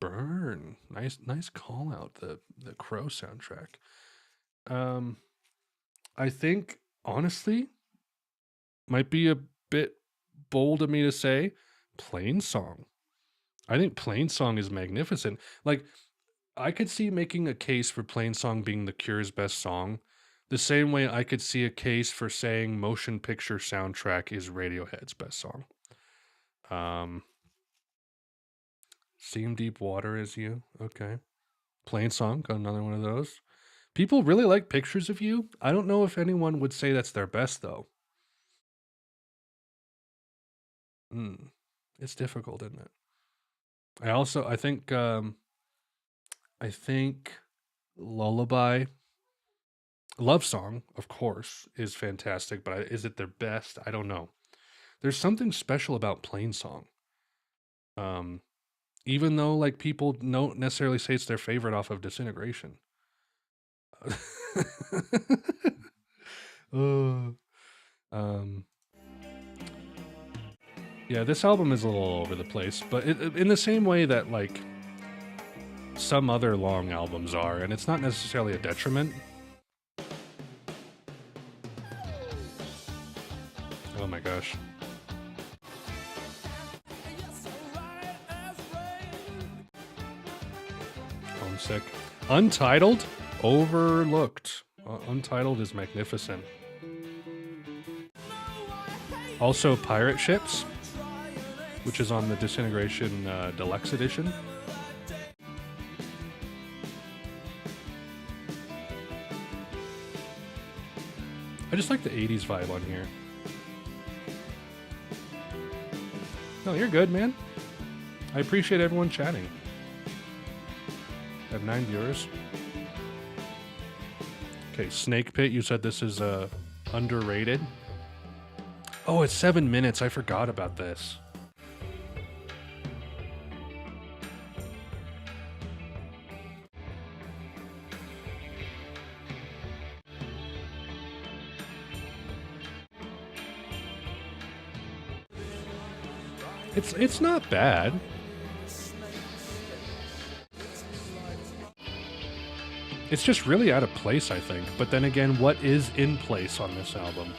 Burn. Nice call out, the Crow soundtrack. I think, honestly, might be a bit bold of me to say, Plain Song. I think Plain Song is magnificent. Like, I could see making a case for Plain Song being The Cure's best song, the same way I could see a case for saying Motion Picture Soundtrack is Radiohead's best song. Seem Deep Water Is You. Okay. Plain Song, got another one of those. People really like Pictures of You. I don't know if anyone would say that's their best though. It's difficult, isn't it? I think Lullaby, Love Song, of course, is fantastic, but is it their best? I don't know. There's something special about Plain Song. Even though like people don't necessarily say it's their favorite off of Disintegration. uh, um, yeah, this album is a little all over the place, but in the same way that like some other long albums are, and it's not necessarily a detriment. Oh my gosh. Homesick. Untitled? Overlooked. Untitled is magnificent. Also, Pirate Ships, which is on the Disintegration Deluxe Edition. I just like the 80s vibe on here. No, you're good, man. I appreciate everyone chatting. I have 9 viewers. Okay, Snake Pit, you said this is underrated. Oh, it's 7 minutes. I forgot about this. It's not bad. It's just really out of place, I think. But then again, what is in place on this album?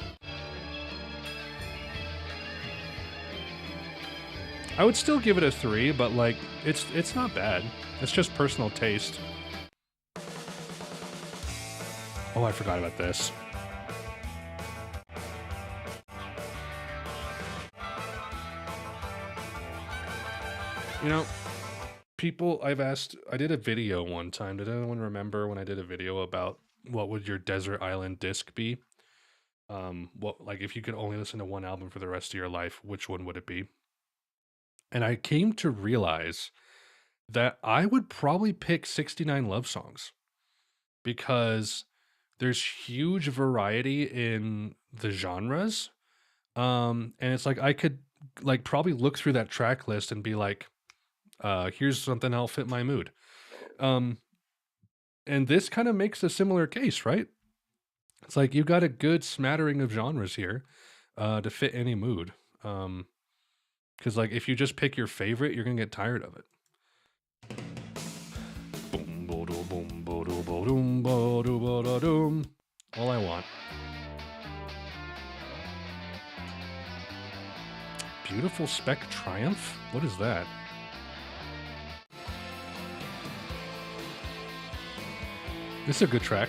I would still give it a 3, but like it's not bad. It's just personal taste. Oh, I forgot about this. You know, people I've asked, I did a video one time. Did anyone remember when I did a video about what would your desert island disc be? What, like, if you could only listen to one album for the rest of your life, which one would it be? And I came to realize that I would probably pick 69 Love Songs because there's huge variety in the genres. And it's like I could like probably look through that track list and be like, here's something that'll fit my mood. And this kind of makes a similar case, right? It's like you got a good smattering of genres here to fit any mood. Because like if you just pick your favorite, you're gonna get tired of it. All I want. Beautiful Spec Triumph? What is that? This is a good track.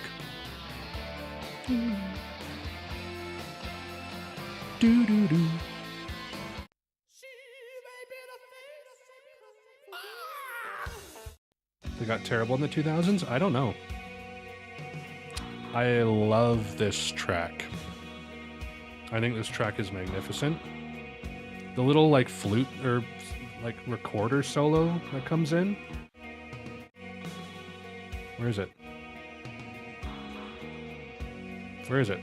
Do do do. They got terrible in the 2000s? I don't know. I love this track. I think this track is magnificent. The little like flute or like recorder solo that comes in. Where is it? Where is it?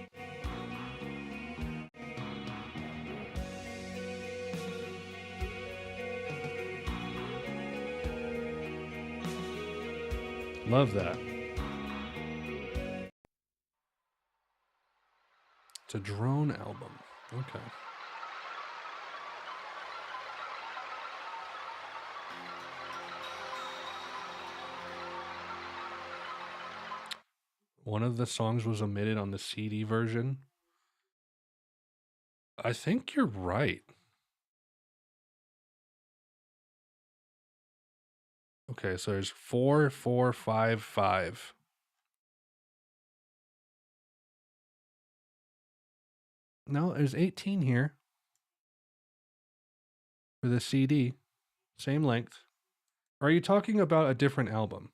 Love that. It's a drone album. Okay. One of the songs was omitted on the CD version. I think you're right. Okay, so there's 4, 4, 5, 5. No, there's 18 here for the CD. Same length. Or are you talking about a different album?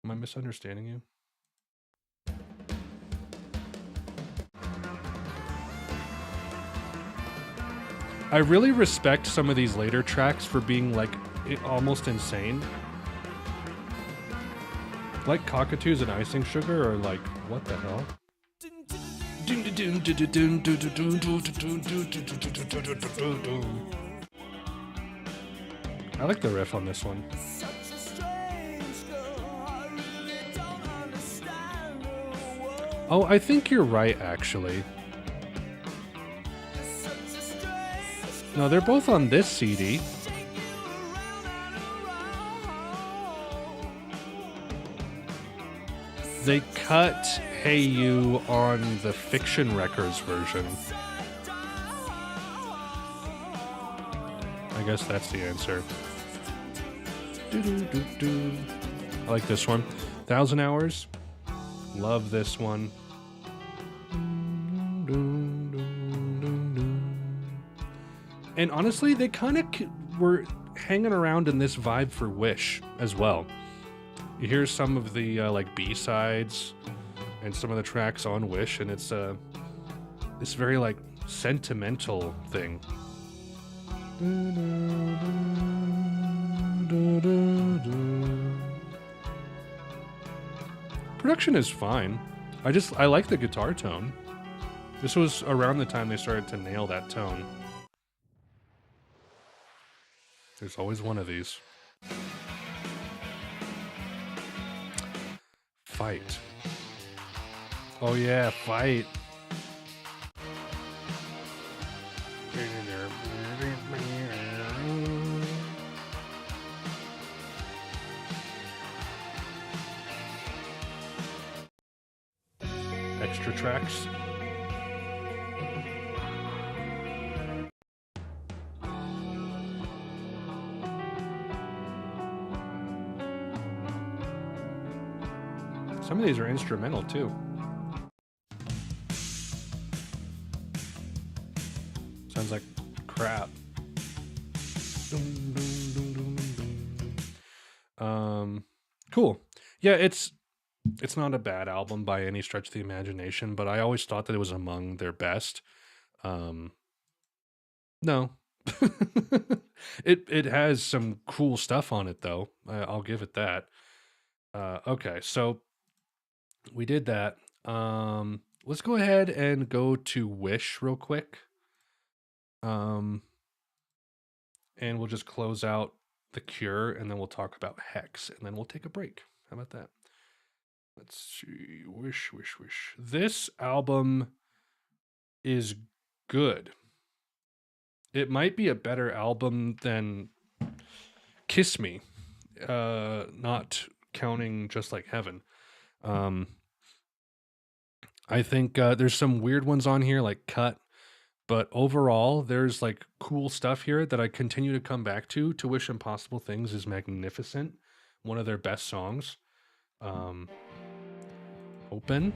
Am I misunderstanding you? I really respect some of these later tracks for being like almost insane. Like Cockatoos and Icing Sugar, or like, what the hell? I like the riff on this one. Oh, I think you're right, actually. No, they're both on this CD. They cut Hey You on the Fiction Records version. I guess that's the answer. I like this one. 1,000 Hours. Love this one. And honestly, they kind of were hanging around in this vibe for Wish as well. You hear some of the like B-sides and some of the tracks on Wish, and it's this very like sentimental thing. Production is fine. I like the guitar tone. This was around the time they started to nail that tone. There's always one of these. Fight. Oh yeah, Fight. Extra tracks. Some of these are instrumental too. Sounds like crap. Cool. Yeah, it's not a bad album by any stretch of the imagination, but I always thought that it was among their best. No. It has some cool stuff on it though. I'll give it that. Okay, so we did that. Let's go ahead and go to Wish real quick. And we'll just close out The Cure, and then we'll talk about Hex, and then we'll take a break. How about that? Let's see. Wish. This album is good. It might be a better album than Kiss Me, not counting Just Like Heaven. I think there's some weird ones on here, like Cut, but overall, there's like cool stuff here that I continue to come back to. To Wish Impossible Things is magnificent. One of their best songs. Open.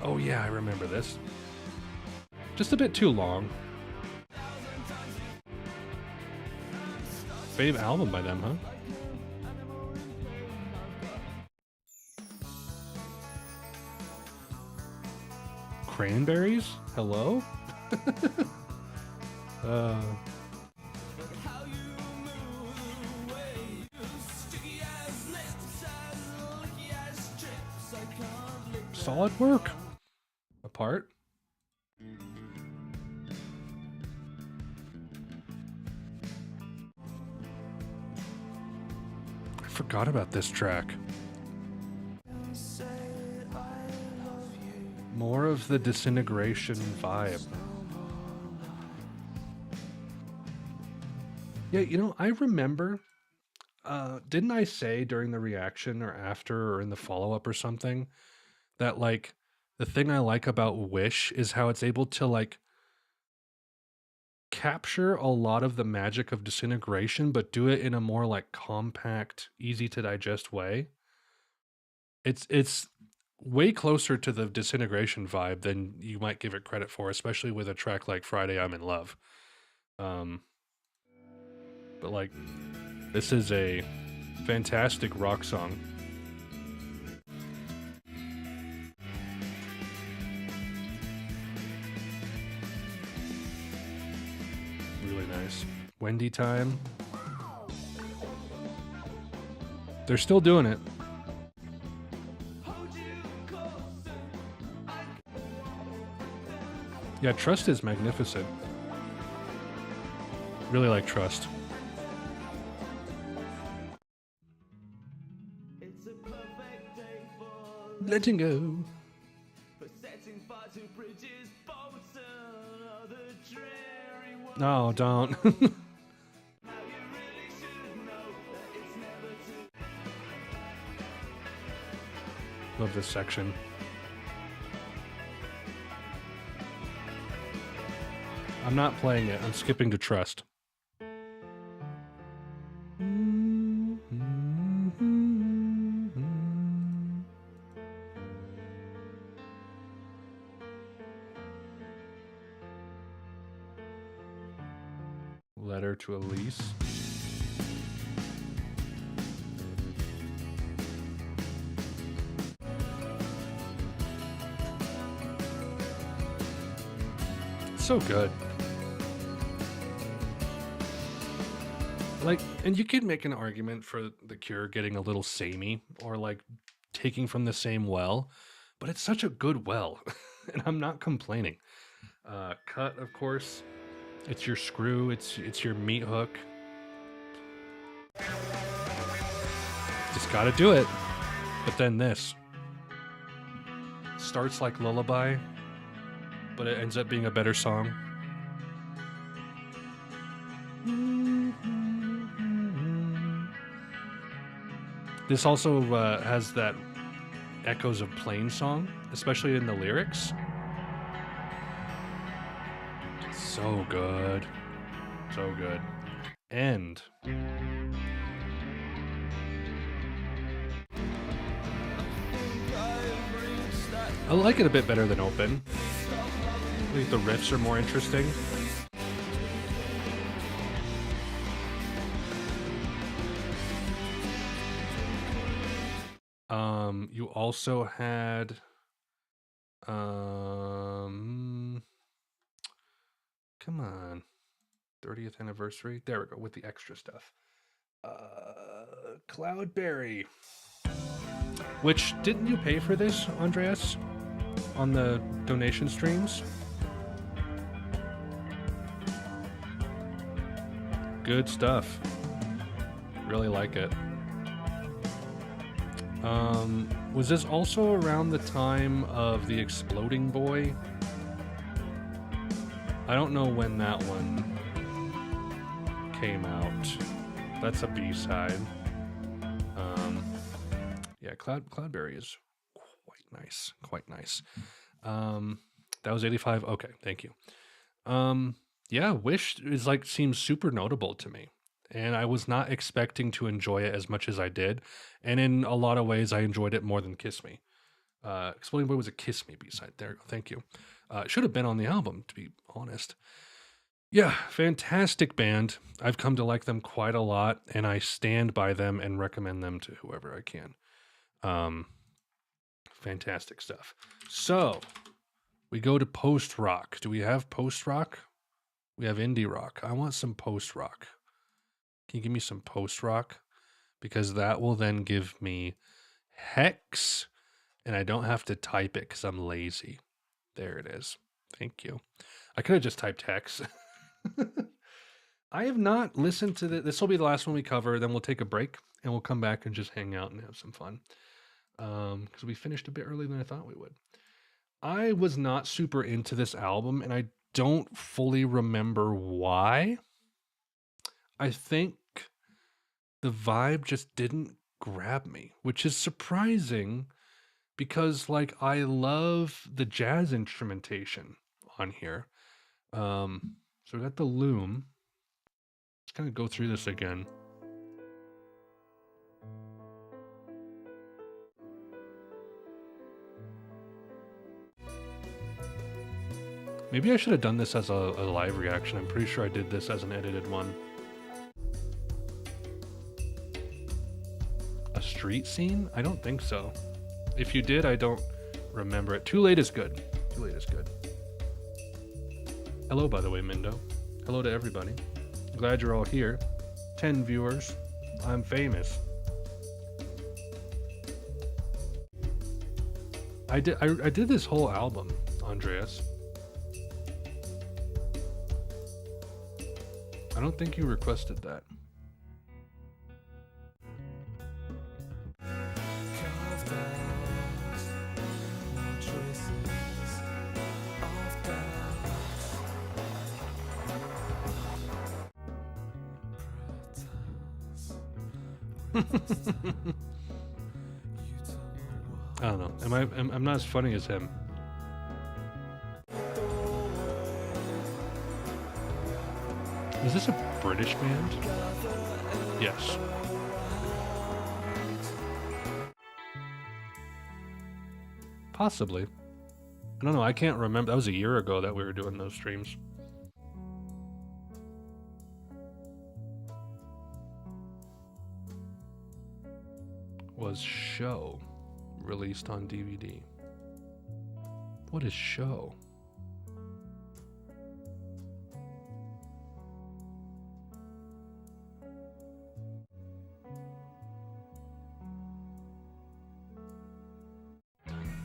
Oh yeah, I remember this. Just a bit too long. Fave album by them, huh? Cranberries? Hello? Solid work. Apart. I forgot about this track. More of the Disintegration vibe. Yeah, you know, I remember, didn't I say during the reaction or after or in the follow-up or something that like the thing I like about Wish is how it's able to like capture a lot of the magic of Disintegration, but do it in a more like compact, easy to digest way. It's way closer to the Disintegration vibe than you might give it credit for, especially with a track like Friday I'm in Love. But like, this is a fantastic rock song. this. Wendy Time. They're still doing it. Yeah, Trust is magnificent. Really like Trust. Letting go. No, don't. Love this section. I'm not playing it. I'm skipping to Trust. Letter to Elise. So good. Like, and you could make an argument for The Cure getting a little samey or like taking from the same well, but it's such a good well, and I'm not complaining. Cut, of course. It's your screw. It's your meat hook. Just gotta do it. But then this starts like Lullaby, but it ends up being a better song. This also has that echoes of Plain Song, especially in the lyrics. So good. So good. And I like it a bit better than Open. I think the riffs are more interesting. You also had come on, 30th anniversary. There we go, with the extra stuff. Cloudberry. Which, didn't you pay for this, Andreas? On the donation streams? Good stuff. Really like it. Was this also around the time of The Exploding Boy? I don't know when that one came out. That's a B-side. Yeah, Cloudberry is quite nice. Quite nice. That was 85. Okay, thank you. Yeah, Wish is like seems super notable to me. And I was not expecting to enjoy it as much as I did. And in a lot of ways, I enjoyed it more than Kiss Me. Exploding Boy was a Kiss Me B-side. There, thank you. It should have been on the album, to be honest. Yeah, fantastic band. I've come to like them quite a lot, and I stand by them and recommend them to whoever I can. Fantastic stuff. So, we go to post-rock. Do we have post-rock? We have indie rock. I want some post-rock. Can you give me some post-rock? Because that will then give me Hex, and I don't have to type it because I'm lazy. There it is. Thank you. I could have just typed Hex. I have not listened to this. This will be the last one we cover. Then we'll take a break, and we'll come back and just hang out and have some fun. Because we finished a bit earlier than I thought we would. I was not super into this album, and I don't fully remember why. I think the vibe just didn't grab me, which is surprising because, like, I love the jazz instrumentation on here. So we got the loom. Let's kind of go through this again. Maybe I should have done this as a live reaction. I'm pretty sure I did this as an edited one. A street scene? I don't think so. If you did, I don't remember it. Too Late is good. Too Late is good. Hello, by the way, Mindo. Hello to everybody. Glad you're all here. 10 viewers. I'm famous. I did this whole album, Andreas. I don't think you requested that. I don't know. I'm not as funny as him. Is this a British band? Yes. Possibly. I don't know. I can't remember. That was a year ago that we were doing those streams. Was Show released on DVD? What is Show?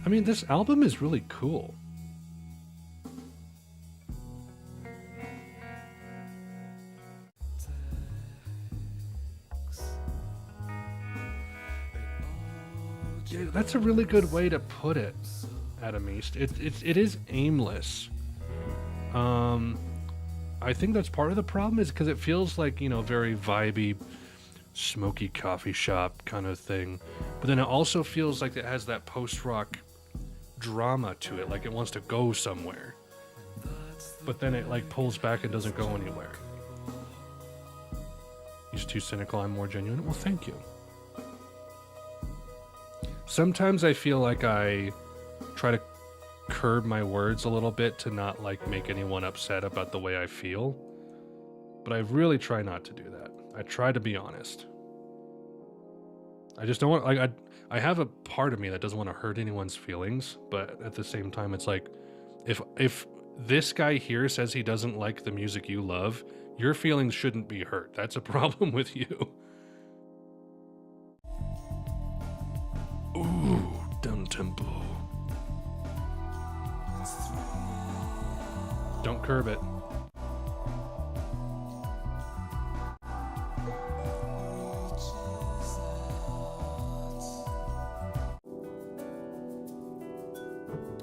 I mean, this album is really cool. Yeah, that's a really good way to put it, Adam East. It is aimless. I think that's part of the problem is because it feels like, you know, very vibey, smoky coffee shop kind of thing. But then it also feels like it has that post-rock drama to it, like it wants to go somewhere. But then it like pulls back and doesn't go anywhere. He's too cynical, I'm more genuine. Well, thank you. Sometimes I feel like I try to curb my words a little bit to not like make anyone upset about the way I feel. But I really try not to do that. I try to be honest. I just don't want, like, I have a part of me that doesn't want to hurt anyone's feelings, but at the same time, it's like, if this guy here says he doesn't like the music you love, your feelings shouldn't be hurt. That's a problem with you. Ooh, down tempo. Don't curb it.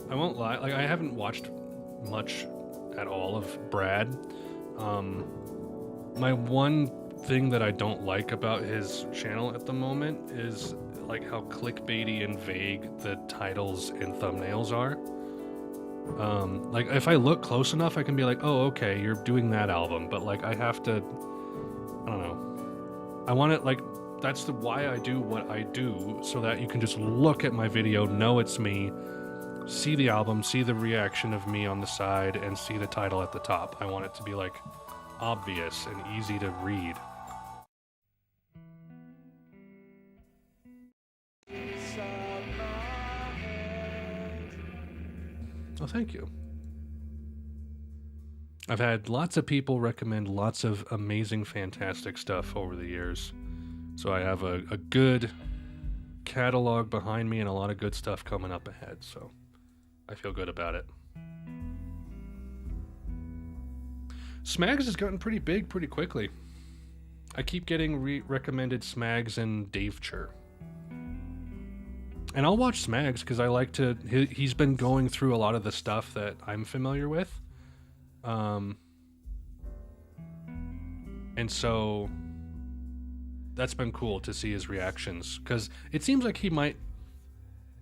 I won't lie, like I haven't watched much at all of Brad. My one thing that I don't like about his channel at the moment is like how clickbaity and vague the titles and thumbnails are. Like if I look close enough, I can be like, oh, okay, you're doing that album, but like I have to, I don't know. I want it like, that's why I do what I do, so that you can just look at my video, know it's me, see the album, see the reaction of me on the side, and see the title at the top. I want it to be like obvious and easy to read. Oh, thank you. I've had lots of people recommend lots of amazing, fantastic stuff over the years. So I have a good catalog behind me and a lot of good stuff coming up ahead. So I feel good about it. Smags has gotten pretty big pretty quickly. I keep getting recommended Smags and Dave Chur. And I'll watch Smags because I like to... He's been going through a lot of the stuff that I'm familiar with. And so that's been cool to see his reactions, because it seems like he might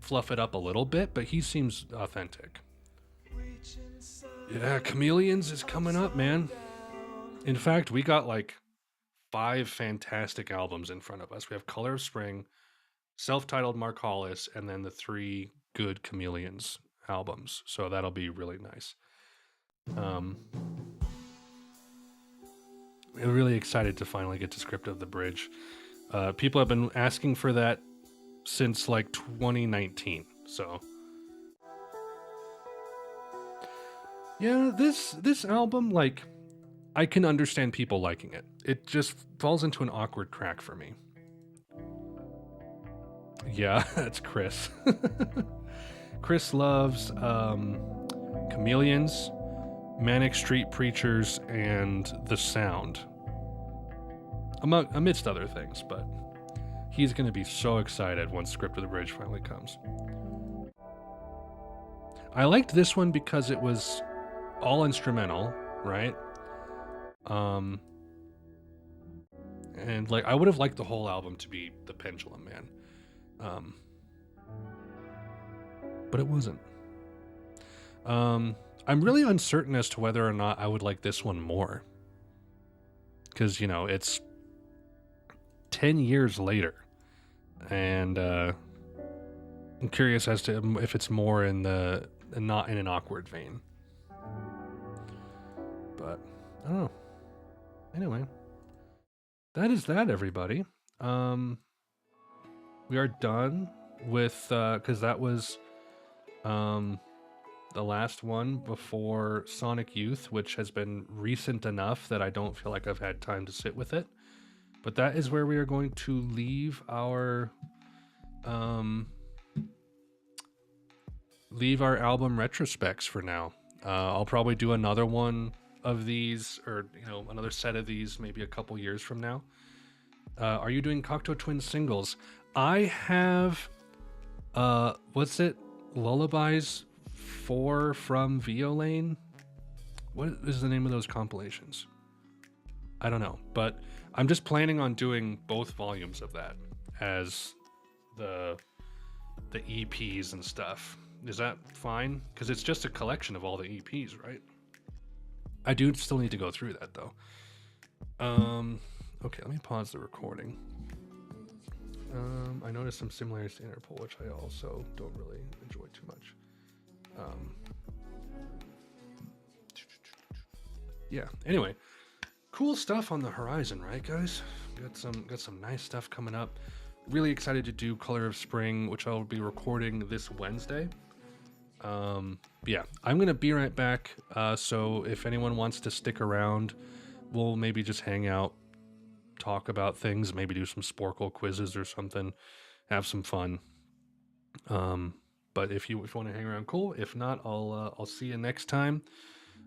fluff it up a little bit, but he seems authentic. Yeah, Chameleons is coming up, man. In fact, we got like 5 fantastic albums in front of us. We have Color of Spring, self-titled Mark Hollis, and then the 3 good Chameleons albums. So that'll be really nice. I'm really excited to finally get to Script of the Bridge. People have been asking for that since like 2019. So yeah, this album, like, I can understand people liking it. It just falls into an awkward crack for me. Yeah, that's Chris. Chris loves Chameleons, Manic Street Preachers, and The Sound, amidst other things, but he's going to be so excited once Script of the Bridge finally comes. I liked this one because it was all instrumental, right? And like I would have liked the whole album to be The Pendulum Man. But it wasn't. I'm really uncertain as to whether or not I would like this one more. Because, you know, it's 10 years later. And I'm curious as to if it's more in the not in an awkward vein. But I don't know. Anyway, that is that, everybody. We are done with because that was the last one before Sonic Youth, which has been recent enough that I don't feel like I've had time to sit with it. But that is where we are going to leave our album retrospects for now. I'll probably do another one of these, or you know, another set of these maybe a couple years from now. Are you doing Cocteau Twins singles? I have what's it? Lullabies 4 from Violane? What is the name of those compilations? I don't know, but I'm just planning on doing both volumes of that as the EPs and stuff. Is that fine? Because it's just a collection of all the EPs, right? I do still need to go through that though. Okay, let me pause the recording. I noticed some similarities to Interpol, which I also don't really enjoy too much. Yeah. Anyway, cool stuff on the horizon, right, guys? Got some nice stuff coming up. Really excited to do Color of Spring, which I'll be recording this Wednesday. Yeah, I'm gonna be right back. So if anyone wants to stick around, we'll maybe just hang out, talk about things, maybe do some Sporkle quizzes or something, have some fun. But if you want to hang around, cool. If not, I'll see you next time.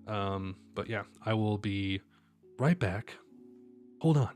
But yeah, I will be right back. Hold on.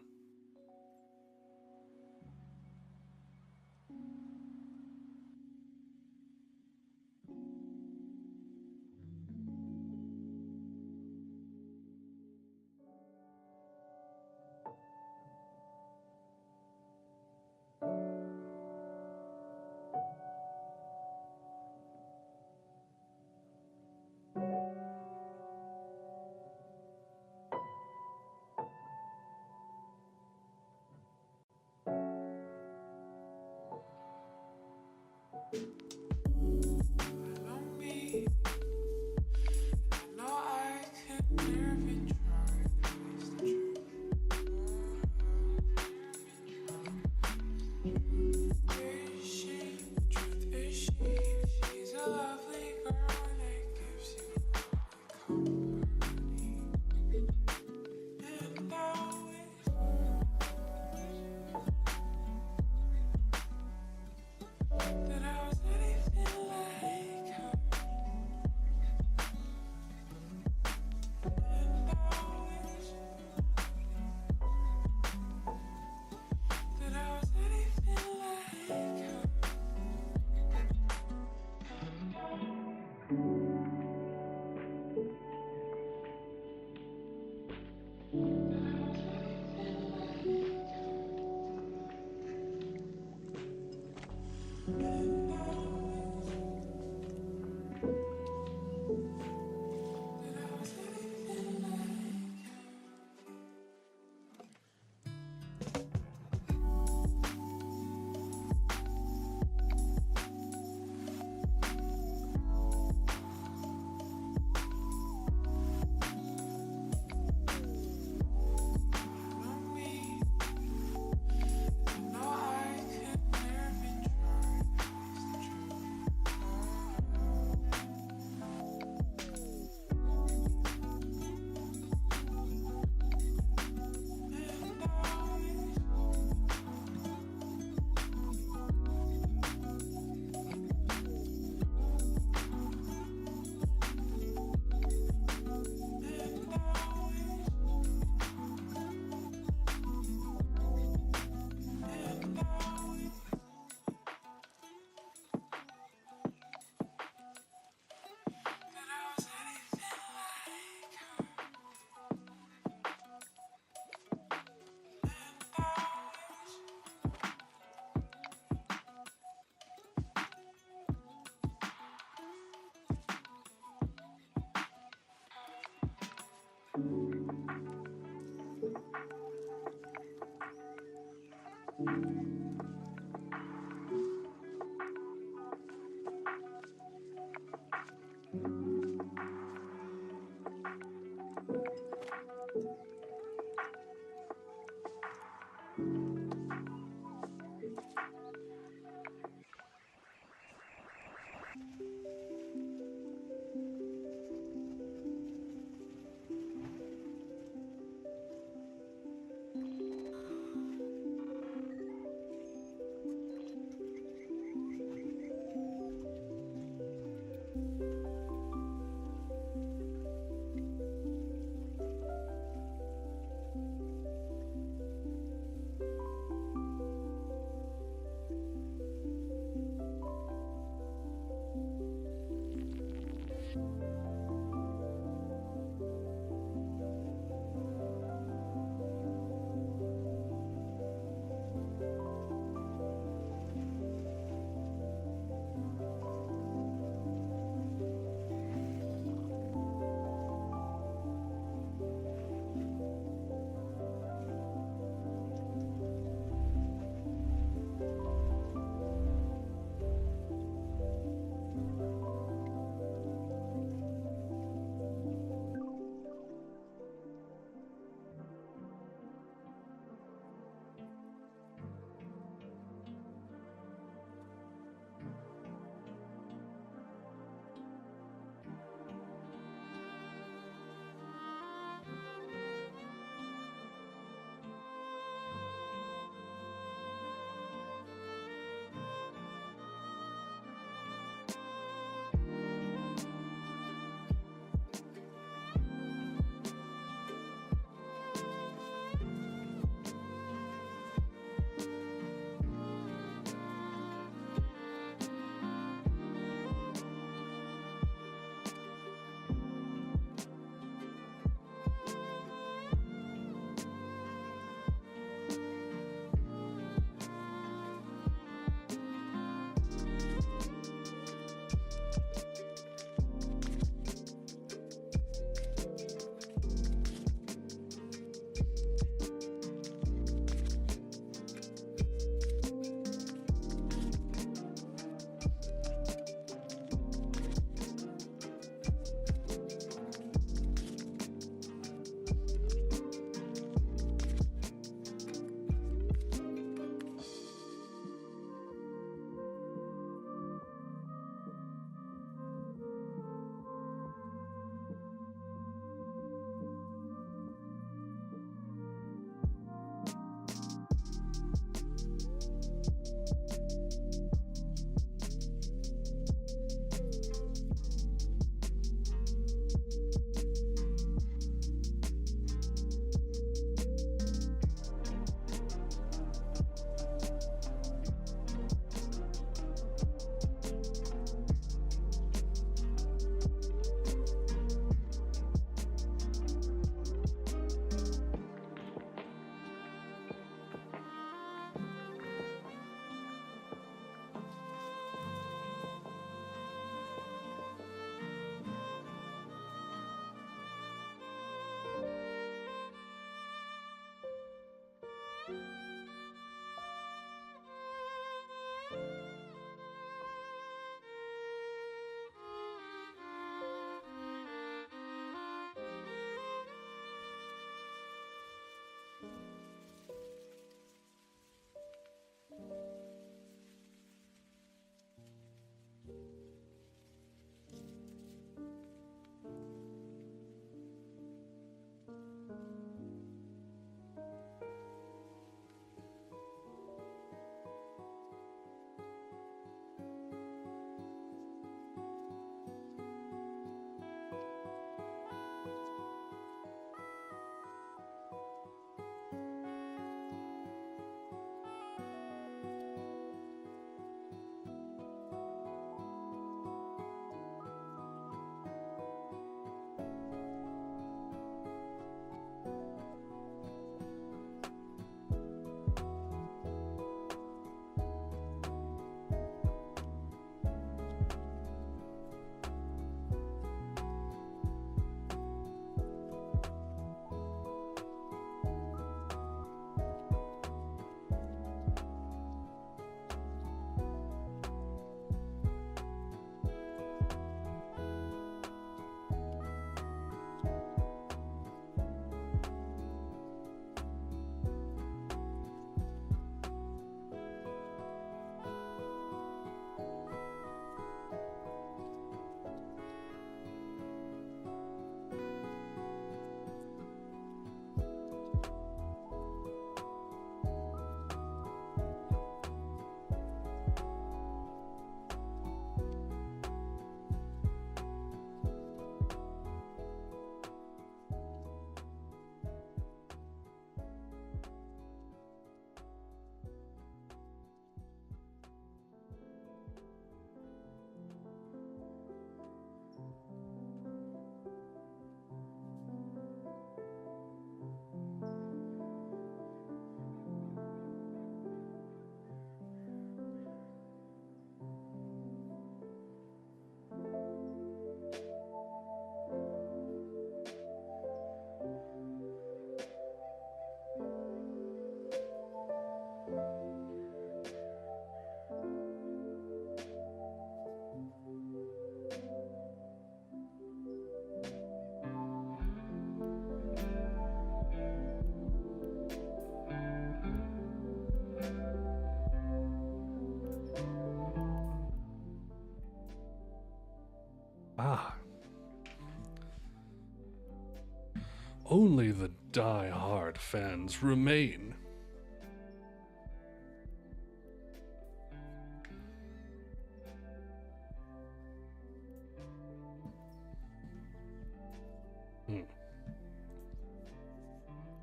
Only the die-hard fans remain.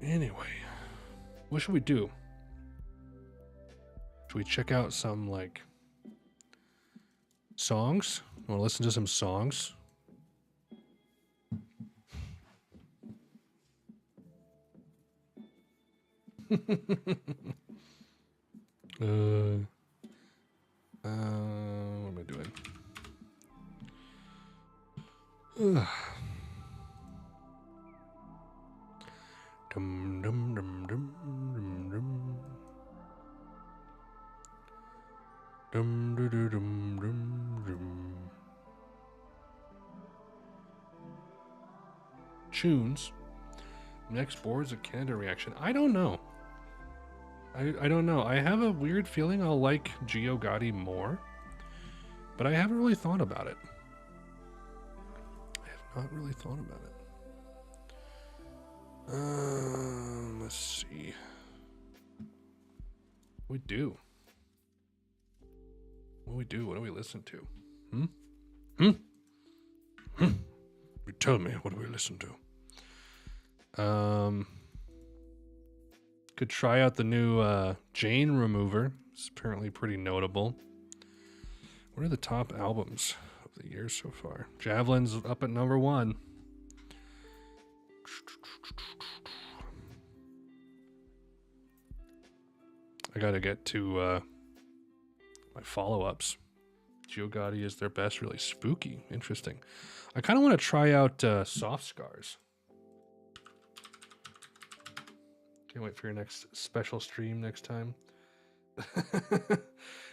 Anyway, what should we do? Should we check out some, like, songs? Want to listen to some songs? What am I doing? Dum dum dum dum dum dum. Dum dum dum dum dum. Tunes. Next Boards of Canada reaction. I don't know. I don't know. I have a weird feeling I'll like Gio Gotti more, but I haven't really thought about it. I have not really thought about it. Let's see. What do we do? What do we listen to? You tell me, what do we listen to? Could try out the new Jane Remover. It's apparently pretty notable. What are the top albums of the year so far? Javelin's up at number 1. I gotta get to my follow-ups. Gio Gotti is their best, really spooky. Interesting. I kind of want to try out Soft Scars. Can't wait for your next special stream next time.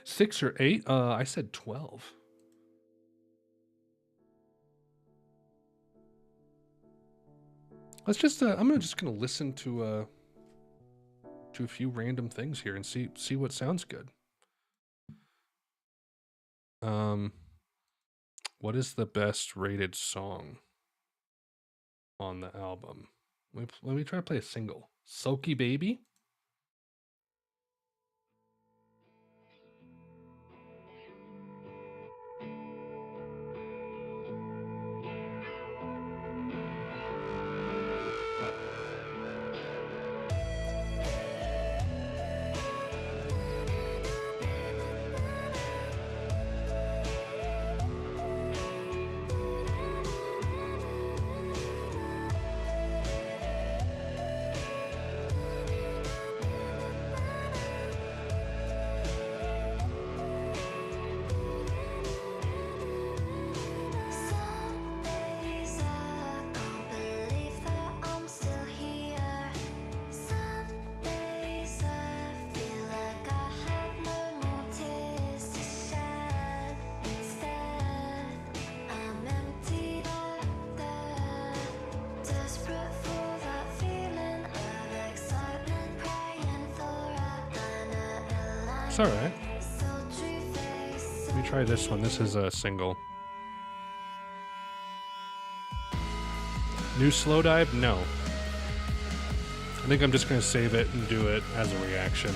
6 or 8? I said 12. Let's just. I'm just gonna listen to a few random things here and see what sounds good. What is the best rated song on the album? Let me try to play a single. Sulky Baby? It's alright. Let me try this one. This is a single. New slow dive? No. I think I'm just going to save it and do it as a reaction.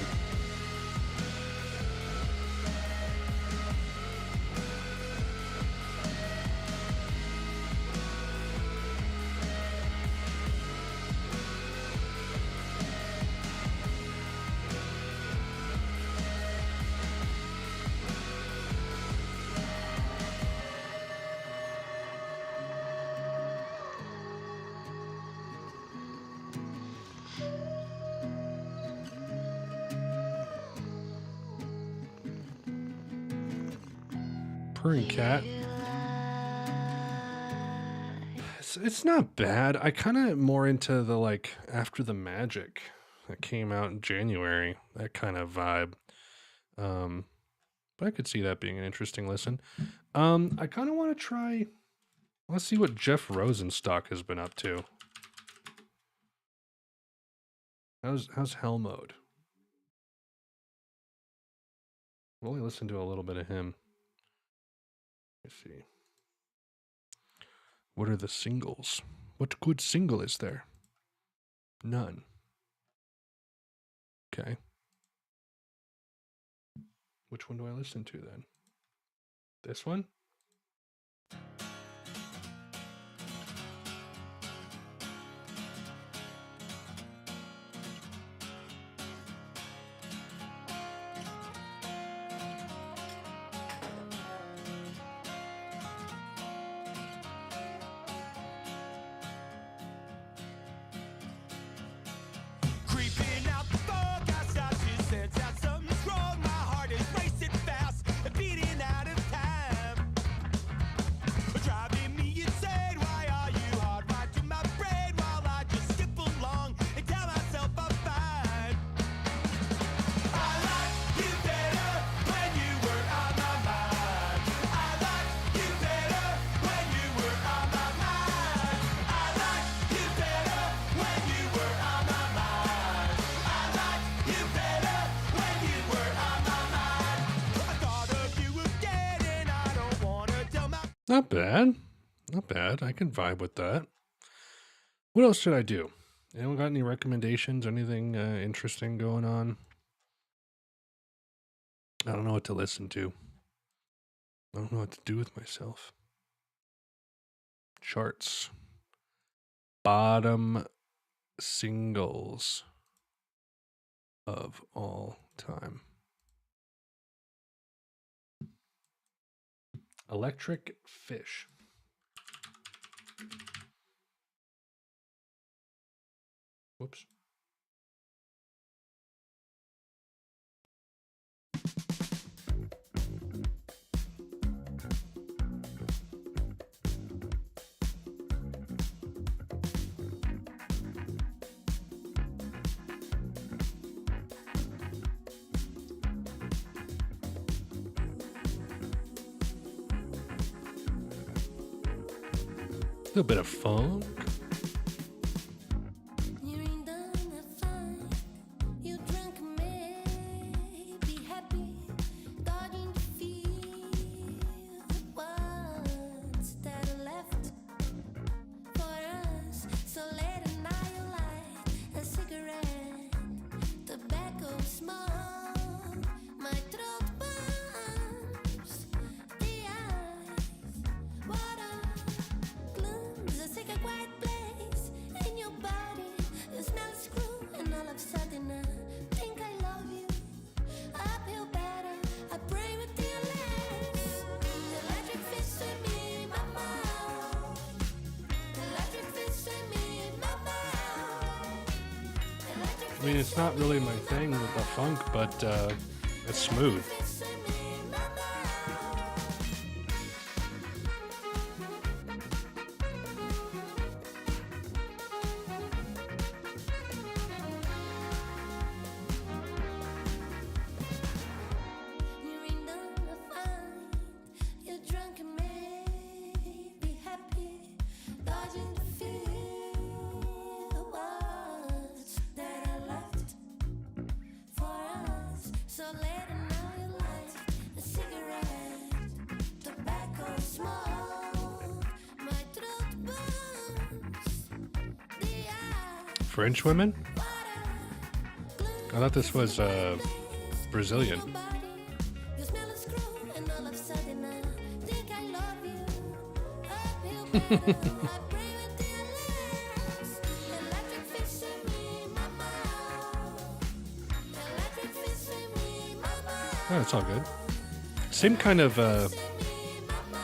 Purring Cat. It's not bad. I kind of more into the like After the Magic that came out in January. That kind of vibe. But I could see that being an interesting listen. I kind of want to try. Let's see what Jeff Rosenstock has been up to. How's Hell Mode? I've only listened to a little bit of him. Let's see. What are the singles? What good single is there? None. Okay. Which one do I listen to then? This one? Creeping out the fog, I start to sense that something's wrong. My heart is racing fast, beating out of time. Driving me insane, why are you hard right to my brain? While I just skip along and tell myself I'm fine. I liked you better when you were on my mind. I liked you better when you were on my mind. I liked you better when you were on my mind. I liked you better when you were on my mind. I thought of you again and I don't wanna tell my Not bad. Not bad. I can vibe with that. What else should I do? Anyone got any recommendations? Anything interesting going on? I don't know what to listen to. I don't know what to do with myself. Charts. Bottom singles of all time. Electric Fish. Whoops. A little bit of funk. You ain't done a fight. You drunk me. Be happy. Starting to feel what's that are left for us. So late at night you light a cigarette. Tobacco smoke. My throat burns. The eyes. Water. Gloom's a sick, quiet place in your body. You smell a screw, and all of a sudden I think I love you. I feel better. I pray with your legs. Electric fist in me, mama. Electric fist in me, mama. Electric I mean, it's not really my thing with the funk, but it's smooth. fist in me, mama. You ain't done a fight. You're drunk and maybe happy. Dodging the feel what's that I left for us. So late and now you light a cigarette. Tobacco smoke. My throat burns. The eye. French women? Water. I thought this was Brazilian. You smell a screw, and all of a sudden I think I love you. I feel better. I pray with your legs. Electric fish in me, mama. Electric fish in me, mama. Oh, it's all good. Same kind of In me, mama.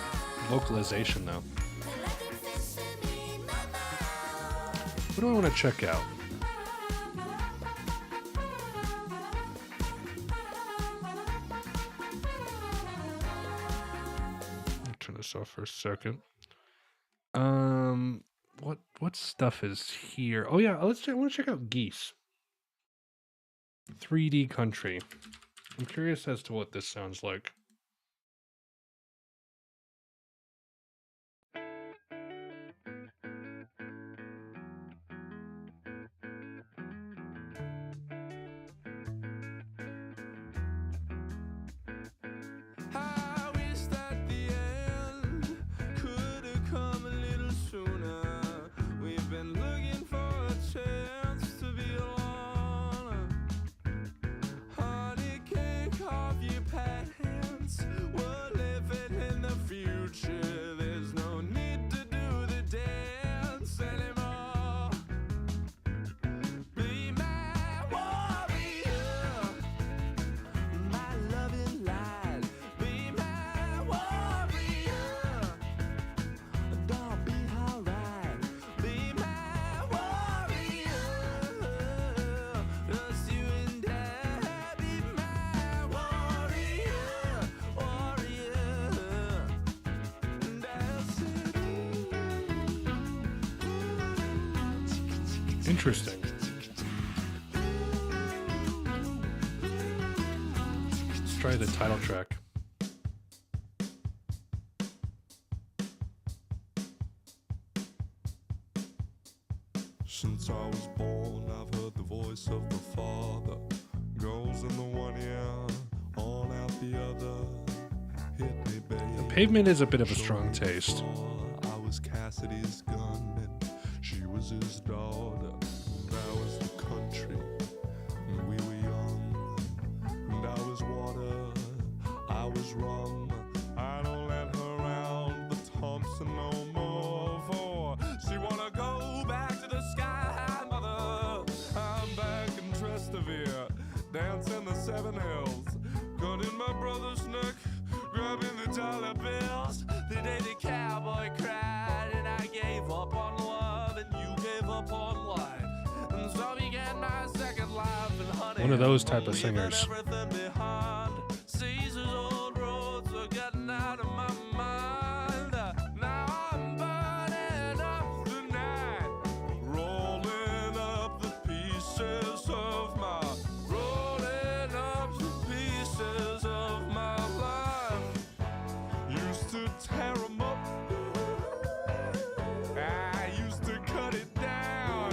vocalization, though. Electric fish in me, mama. What do I want to check out? I'll turn this off for a second. What stuff is here? Oh yeah, let's check. I want to check out Geese. 3D Country. I'm curious as to what this sounds like. I wish that the end could have come a little sooner. We've been looking for a chance Interesting. Let's try the title track. Since I was born, I've heard the voice of the Father. Goes in the one ear, on out the other. Hit me, baby. Pavement is a bit of a strong taste. I was Cassidy's gun, and she was his daughter. That was the country, and we were young. And I was water, I was rum. I don't let her round the Thompson no more, for she wanna go back to the sky, mother. I'm back in Trestavere, dancing the Seven Hills, cutting my brother's neck, grabbing the dollar bills. The day the cowboy cried, and I gave up on love, and you gave up on life, and so began my second life. And honey, One of those type of leaving singers. everything behind. Caesar's old roads are getting out of my mind. Now I'm burning up the night, rolling up the pieces of my, rolling up the pieces of my life. Used to tear 'em up, I used to cut it down,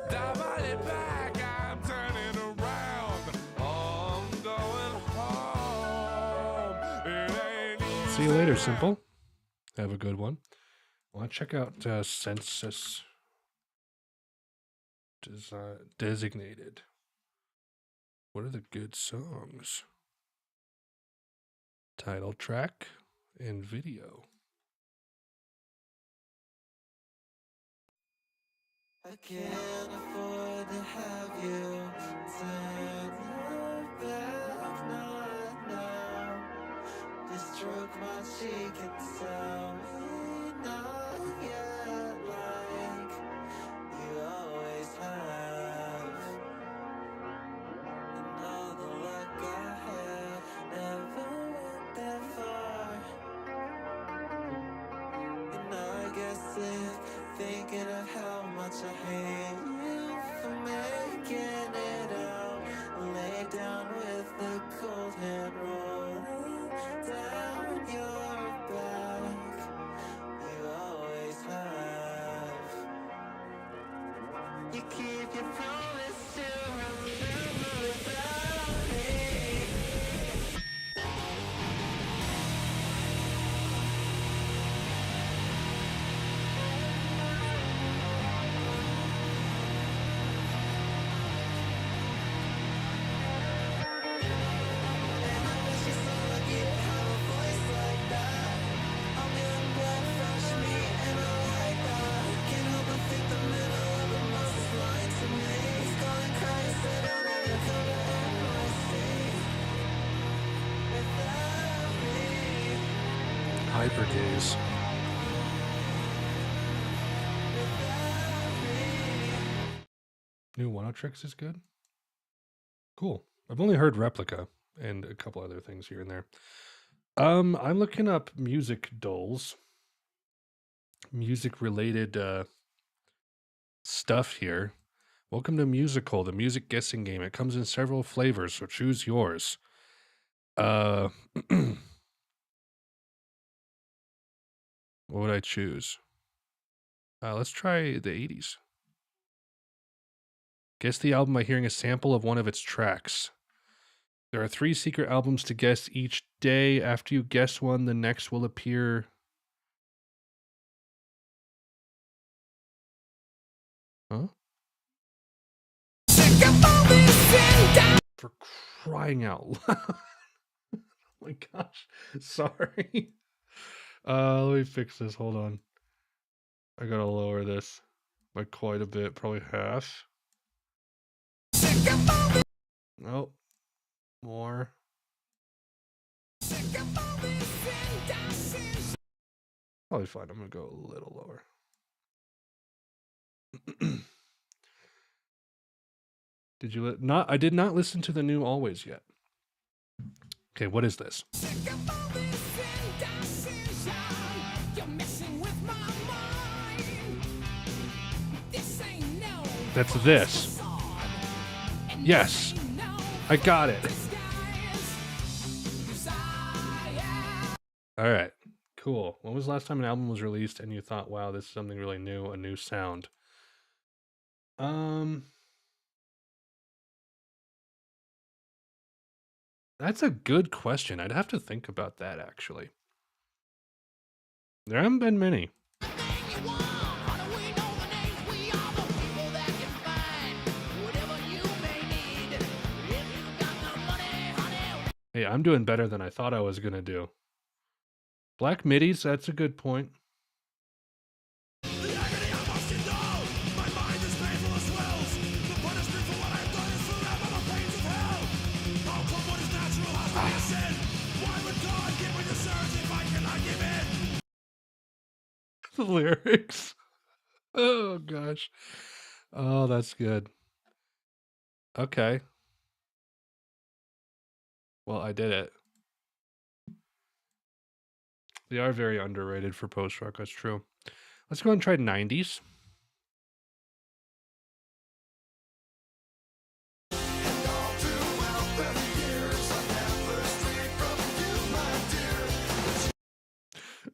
divide it back, I'm turning around, I'm going home. It ain't easy. See you later, Simple. Have a good one. I want to check out Census Designated. What are the good songs? Title track and video. I can't afford to have you turn your back, not now. Just stroke my cheek and tell me not yet, like you always have. And all the luck I had never went that far. And I guess if thinking of how much I hate you for making it out, lay down with the cold hand rolling down your back. You always have. You keep your promise to remember without me. Hypergaze. New One Tricks is good. Cool. I've only heard Replica and a couple other things here and there. I'm looking up music dolls, music related stuff here. Welcome to Musical, the music guessing game. It comes in several flavors, so choose yours. What would I choose? Let's try the 80s. Guess the album by hearing a sample of one of its tracks. There are 3 secret albums to guess each day. After you guess one, the next will appear. Huh? For crying out loud. Oh my gosh. Sorry. Let me fix this. Hold on. I gotta lower this by quite a bit, probably half. Nope. More. Probably fine. I'm gonna go a little lower. Did you not? I did not listen to the new Always yet. Okay, what is this? That's this. Yes. I got it. All right. Cool. When was the last time an album was released and you thought, wow, this is something really new, a new sound? That's a good question. I'd have to think about that, actually. There haven't been many. Hey, I'm doing better than I thought I was going to do. Black Middies, that's a good point. The lyrics. Oh, gosh. Oh, that's good. Okay. Well, I did it. They are very underrated for post-rock, that's true. Let's go and try 90s.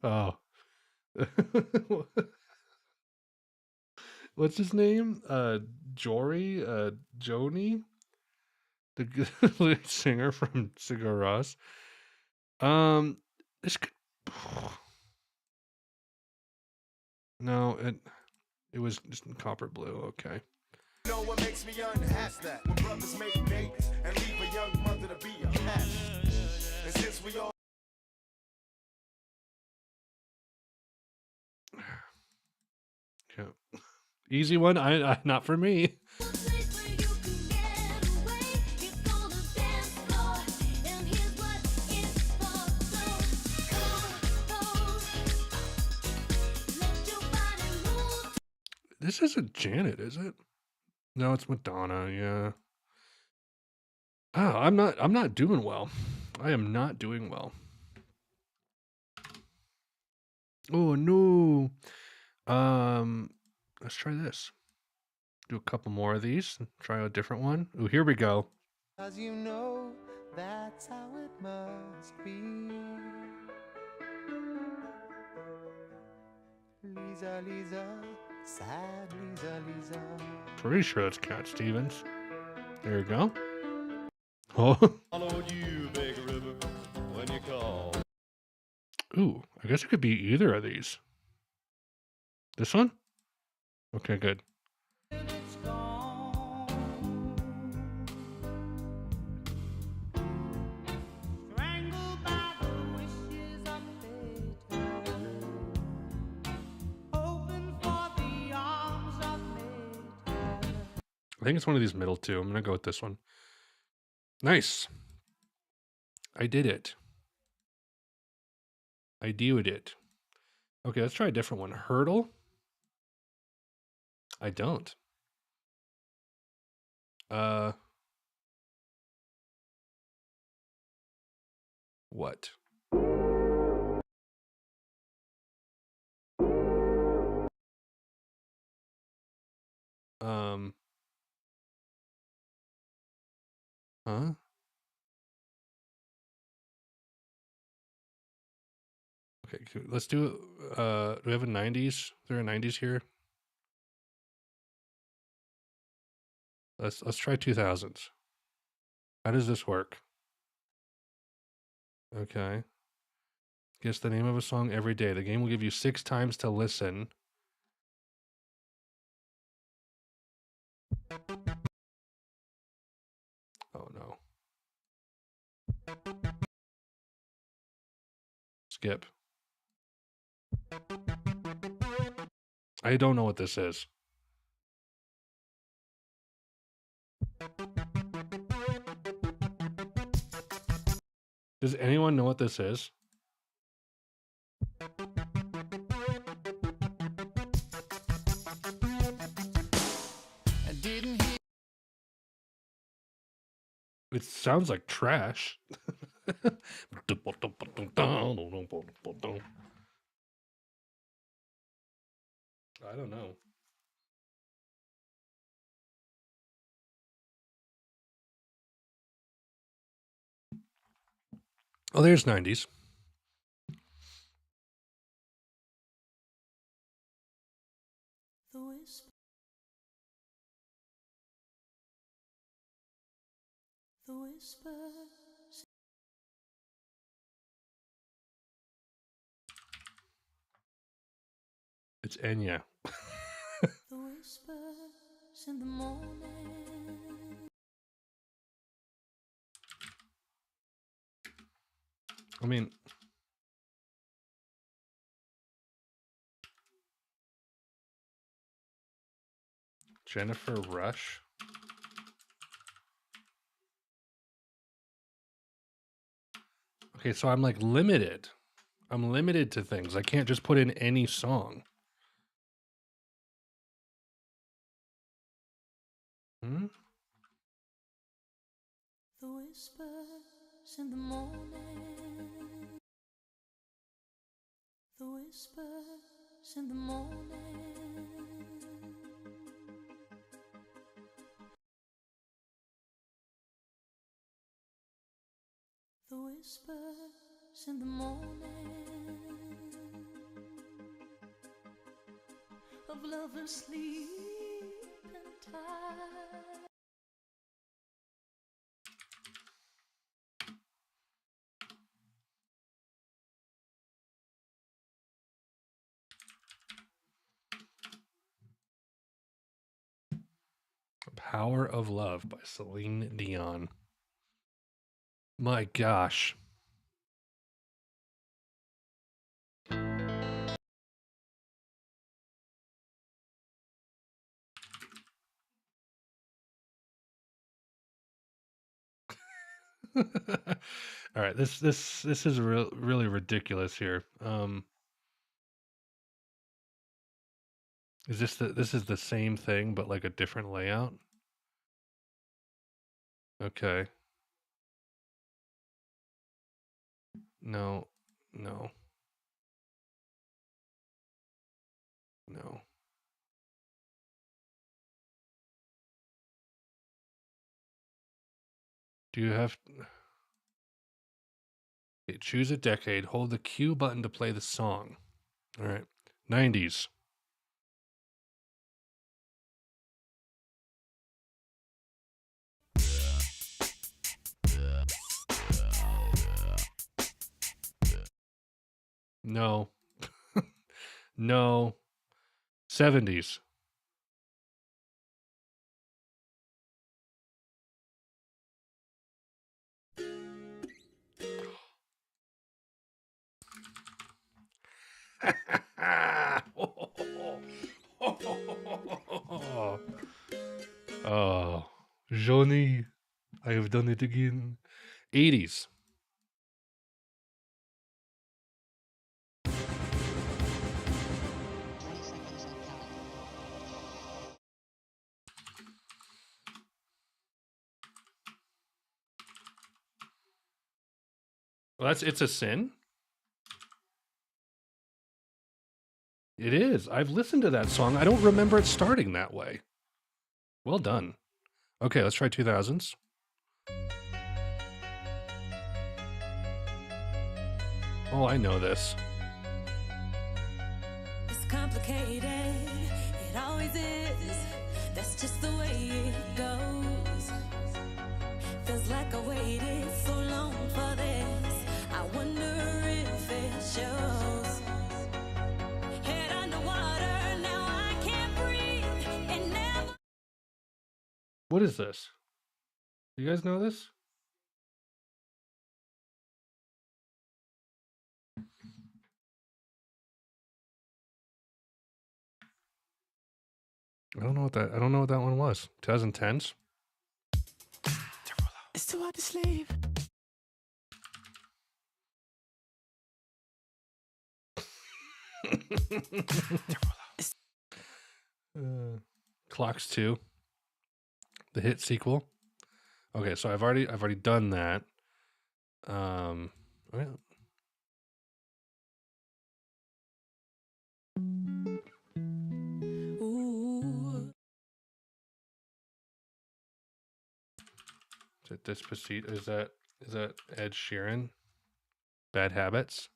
Oh. What's his name? Jory? Joni? The lead singer from Sigur Rós. This could... No, it was just Copper Blue. Okay. You know what makes me unhappy? That when brothers make babies and leave a young mother to be a patch. And since we all Okay. Easy one. I not for me. This isn't Janet, is it? No, it's Madonna. Yeah. Oh, I'm not doing well. I am not doing well. Oh no. Let's try this. Do a couple more of these. Try a different one. Oh, here we go. Cause you know that's how it must be. Lisa, Lisa, sad Lisa, Lisa. Pretty sure that's Cat Stevens. There you go. Oh. followed you, big river, when you call. Ooh, I guess it could be either of these. This one? Okay, good. I think it's one of these middle two. I'm going to go with this one. Nice. I did it. I did it. Okay, let's try a different one. Hurdle? I don't. What? Huh? Okay, let's do do we have a 90s? Is there a 90s here? Let's try 2000s. How does this work? Okay. Guess the name of a song every day. The game will give you 6 times to listen. Oh no. Skip. I don't know what this is. Does anyone know what this is? It sounds like trash. I don't know. Oh, there's 90s. The whisper. The whispers. It's Enya. The whispers in the morning. I mean, Jennifer Rush. Okay, so I'm like limited. I'm limited to things. I can't just put in any song. Hmm? The whispers in the morning. The whispers in the morning. The whispers in the morning of lovers sleep and tired. Power of Love by Celine Dion. My gosh. All right, this is really ridiculous here. Is this is the same thing but like a different layout? Okay. No. No. No. Do you have okay, choose a decade, hold the Q button to play the song. All right. 90s. No. No. 70s. Oh, Johnny, I have done it again. 80s. Well, it's a sin. It is. I've listened to that song. I don't remember it starting that way. Well done. Okay, let's try 2000s. Oh, I know this. It's complicated, it always is. That's just the way it goes. Feels like I waited so long for this. I wonder if it shows. Head underwater, now I can't breathe. It never. What is this? You guys know this? I don't know what that one was. 2010s? It's too hard to sleep. Clocks 2. The hit sequel. Okay, so I've already done that. Well, Ooh. is it Despacito? Is that Ed Sheeran? Bad Habits.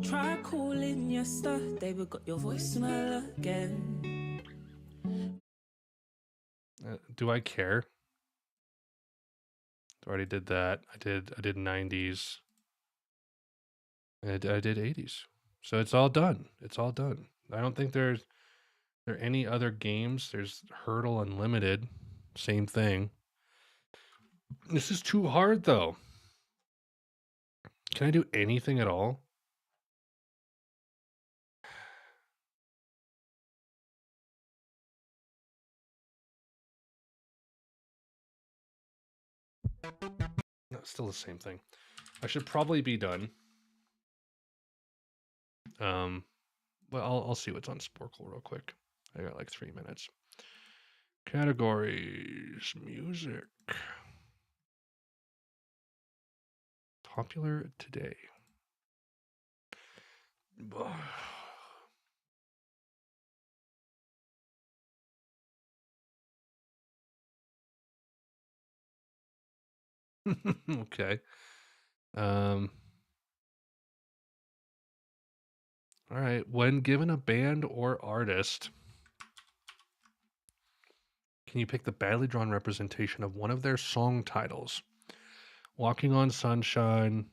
Try calling yesterday, but got your voicemail again. Do I care? I already did that. I did 90s. I did 80s. So it's all done. It's all done. I don't think there are any other games. There's Hurdle Unlimited. Same thing. This is too hard though. Can I do anything at all? No, still the same thing. I should probably be done. Well, I'll see what's on Sporkle real quick. I got like 3 minutes. Categories, music. Popular today. Okay. All right. When given a band or artist, can you pick the badly drawn representation of one of their song titles? Walking on Sunshine,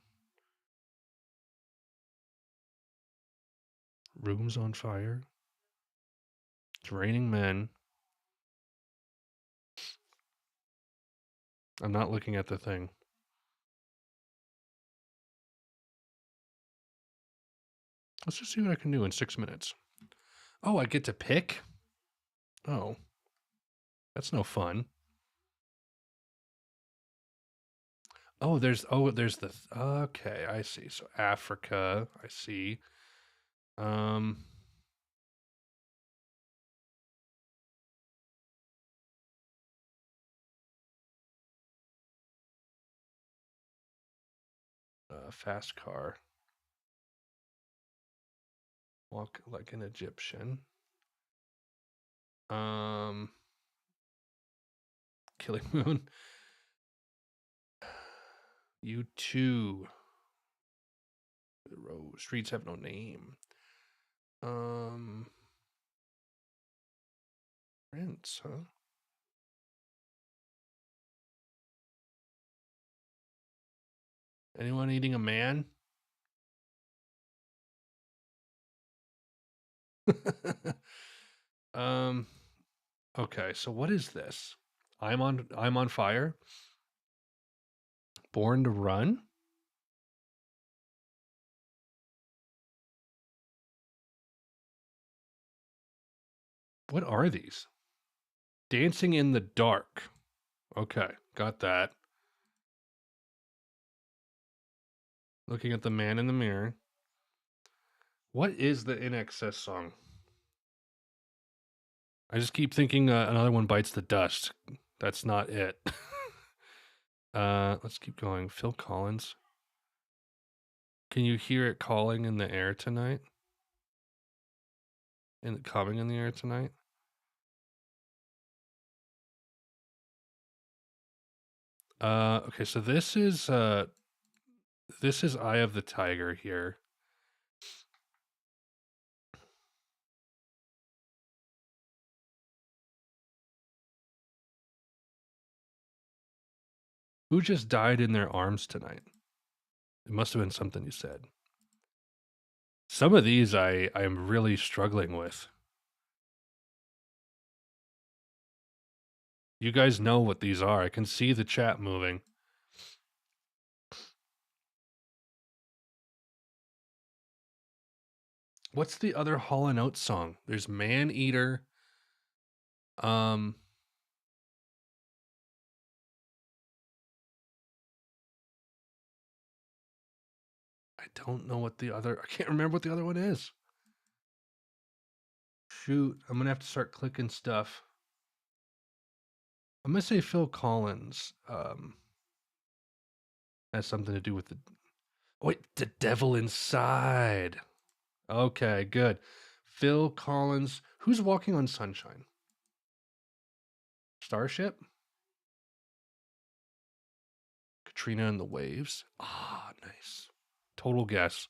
Rooms on Fire, It's Raining Men. I'm not looking at the thing. Let's just see what I can do in 6 minutes. Oh, I get to pick? Oh, that's no fun. Oh, there's the okay, I see. So Africa, I see. Fast car. Walk like an Egyptian. Killing Moon. You too. The road streets have no name. Prince, huh? Anyone eating a man? Okay, so what is this? I'm on fire. Born to Run? What are these? Dancing in the Dark. Okay, got that. Looking at the man in the mirror. What is the In Excess song? I just keep thinking Another One Bites the Dust. That's not it. Let's keep going. Phil Collins. Can you hear it calling in the air tonight? And coming in the air tonight? Okay, so this is Eye of the Tiger here. Who just died in their arms tonight? It must have been something you said. Some of these I am really struggling with. You guys know what these are. I can see the chat moving. What's the other Hall & Oates song? There's Man Eater. I don't know what the other... I can't remember what the other one is. Shoot, I'm going to have to start clicking stuff. I'm going to say Phil Collins. Has something to do with the... Wait, The Devil Inside. Okay, good. Phil Collins. Who's Walking on Sunshine? Starship? Katrina and the Waves. Ah, nice. Total guess.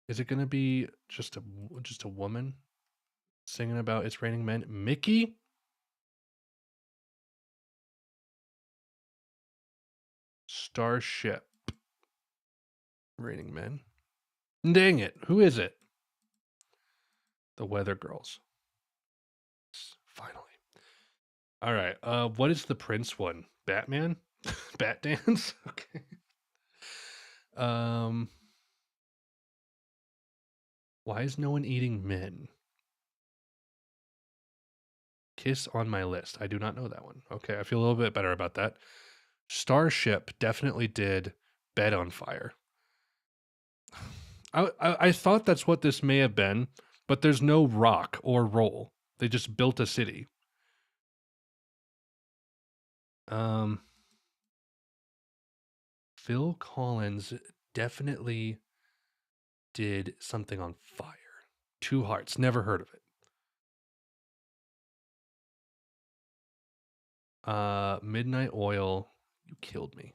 Is it gonna be just a woman singing about It's Raining Men? Mickey? Starship. Raining Men. Dang it. Who is it? The Weather Girls. Finally. All right. What is the Prince one? Batman? Bat Dance? Okay. Why is no one eating men? Kiss on My List. I do not know that one. Okay, I feel a little bit better about that. Starship definitely did Bed on Fire. I thought that's what this may have been, but there's no rock or roll. They just built a city. Phil Collins definitely did something on fire. Two Hearts. Never heard of it. Midnight Oil. You killed me.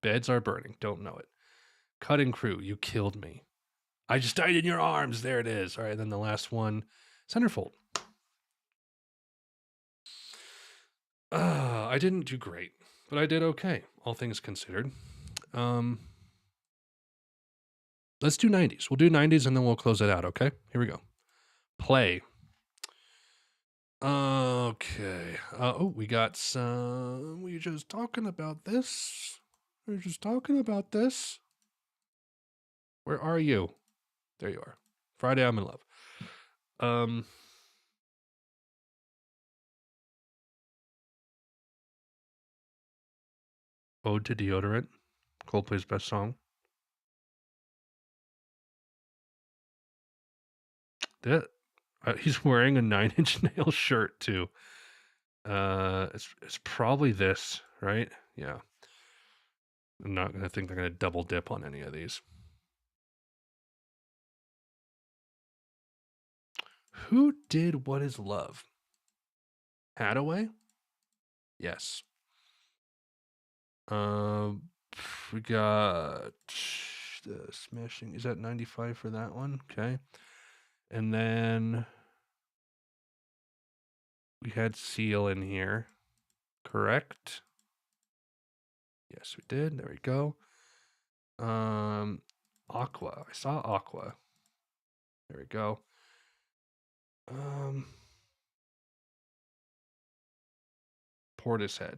Beds Are Burning. Don't know it. Cutting Crew. You killed me. I Just Died in Your Arms. There it is. All right. Then the last one. Centerfold. I didn't do great, but I did okay, all things considered. Let's do 90s. We'll do 90s and then we'll close it out, okay? Here we go. Play. Okay. We got some. We just talking about this. We're just talking about this. Where are you? There you are. Friday, I'm in Love. Ode to Deodorant. Coldplay's best song. He's wearing a 9-inch nail shirt too. It's probably this, right? Yeah. I'm not gonna think they're gonna double dip on any of these. Who did What Is Love? Hadaway? Yes. We got the Smashing. Is that 95 for that one? Okay. And then we had Seal in here. Correct? Yes, we did. There we go. Aqua. I saw Aqua. There we go. Portishead.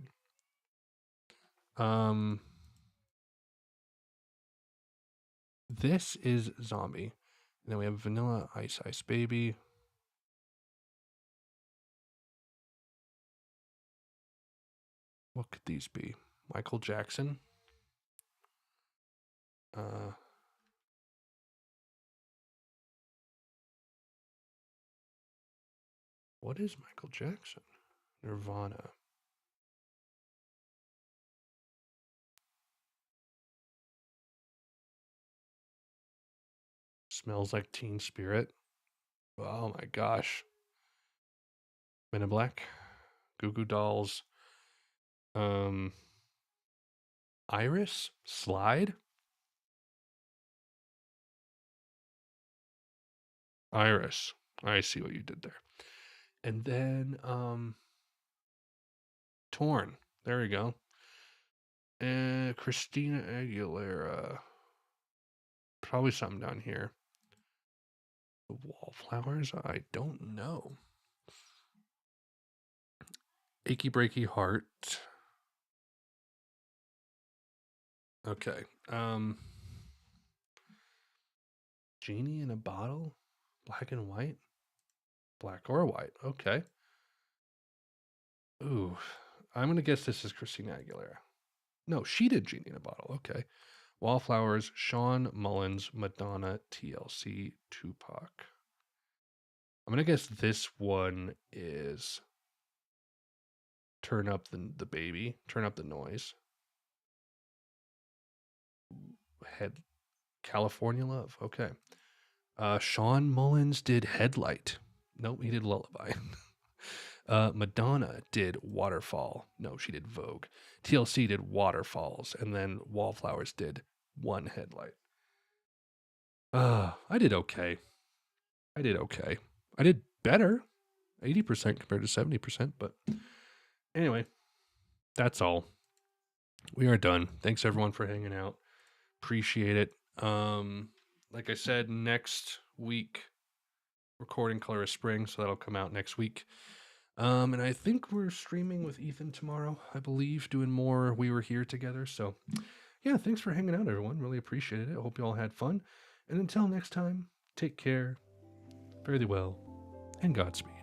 This is Zombie. And then we have Vanilla Ice Ice Baby. What could these be? Michael Jackson. What is Michael Jackson? Nirvana. Smells Like Teen Spirit. Oh my gosh. Men in Black. Goo Goo Dolls. Iris? Slide? Iris. I see what you did there. And then Torn. There we go. And Christina Aguilera. Probably something down here. The Wallflowers? I don't know. Achy Breaky Heart. Okay. Genie in a Bottle? Black and White? Black or white. Okay. Ooh. I'm going to guess this is Christina Aguilera. No, she did Genie in a Bottle. Okay. Wallflowers, Sean Mullins, Madonna, TLC, Tupac. I'm going to guess this one is Turn Up the Baby. Turn Up the Noise. California Love. Okay. Sean Mullins did Headlight. Nope, he did Lullaby. Madonna did Waterfall. No, she did Vogue. TLC did Waterfalls. And then Wallflowers did One Headlight. I did okay. I did better. 80% compared to 70%. But anyway, that's all. We are done. Thanks everyone for hanging out. Appreciate it. Like I said, next week, recording Color of Spring, so that'll come out next week. And I think we're streaming with Ethan tomorrow, I believe, doing more We Were Here together. So yeah, thanks for hanging out, everyone. Really appreciated it. I hope you all had fun. And until next time, take care, fare thee well, and Godspeed.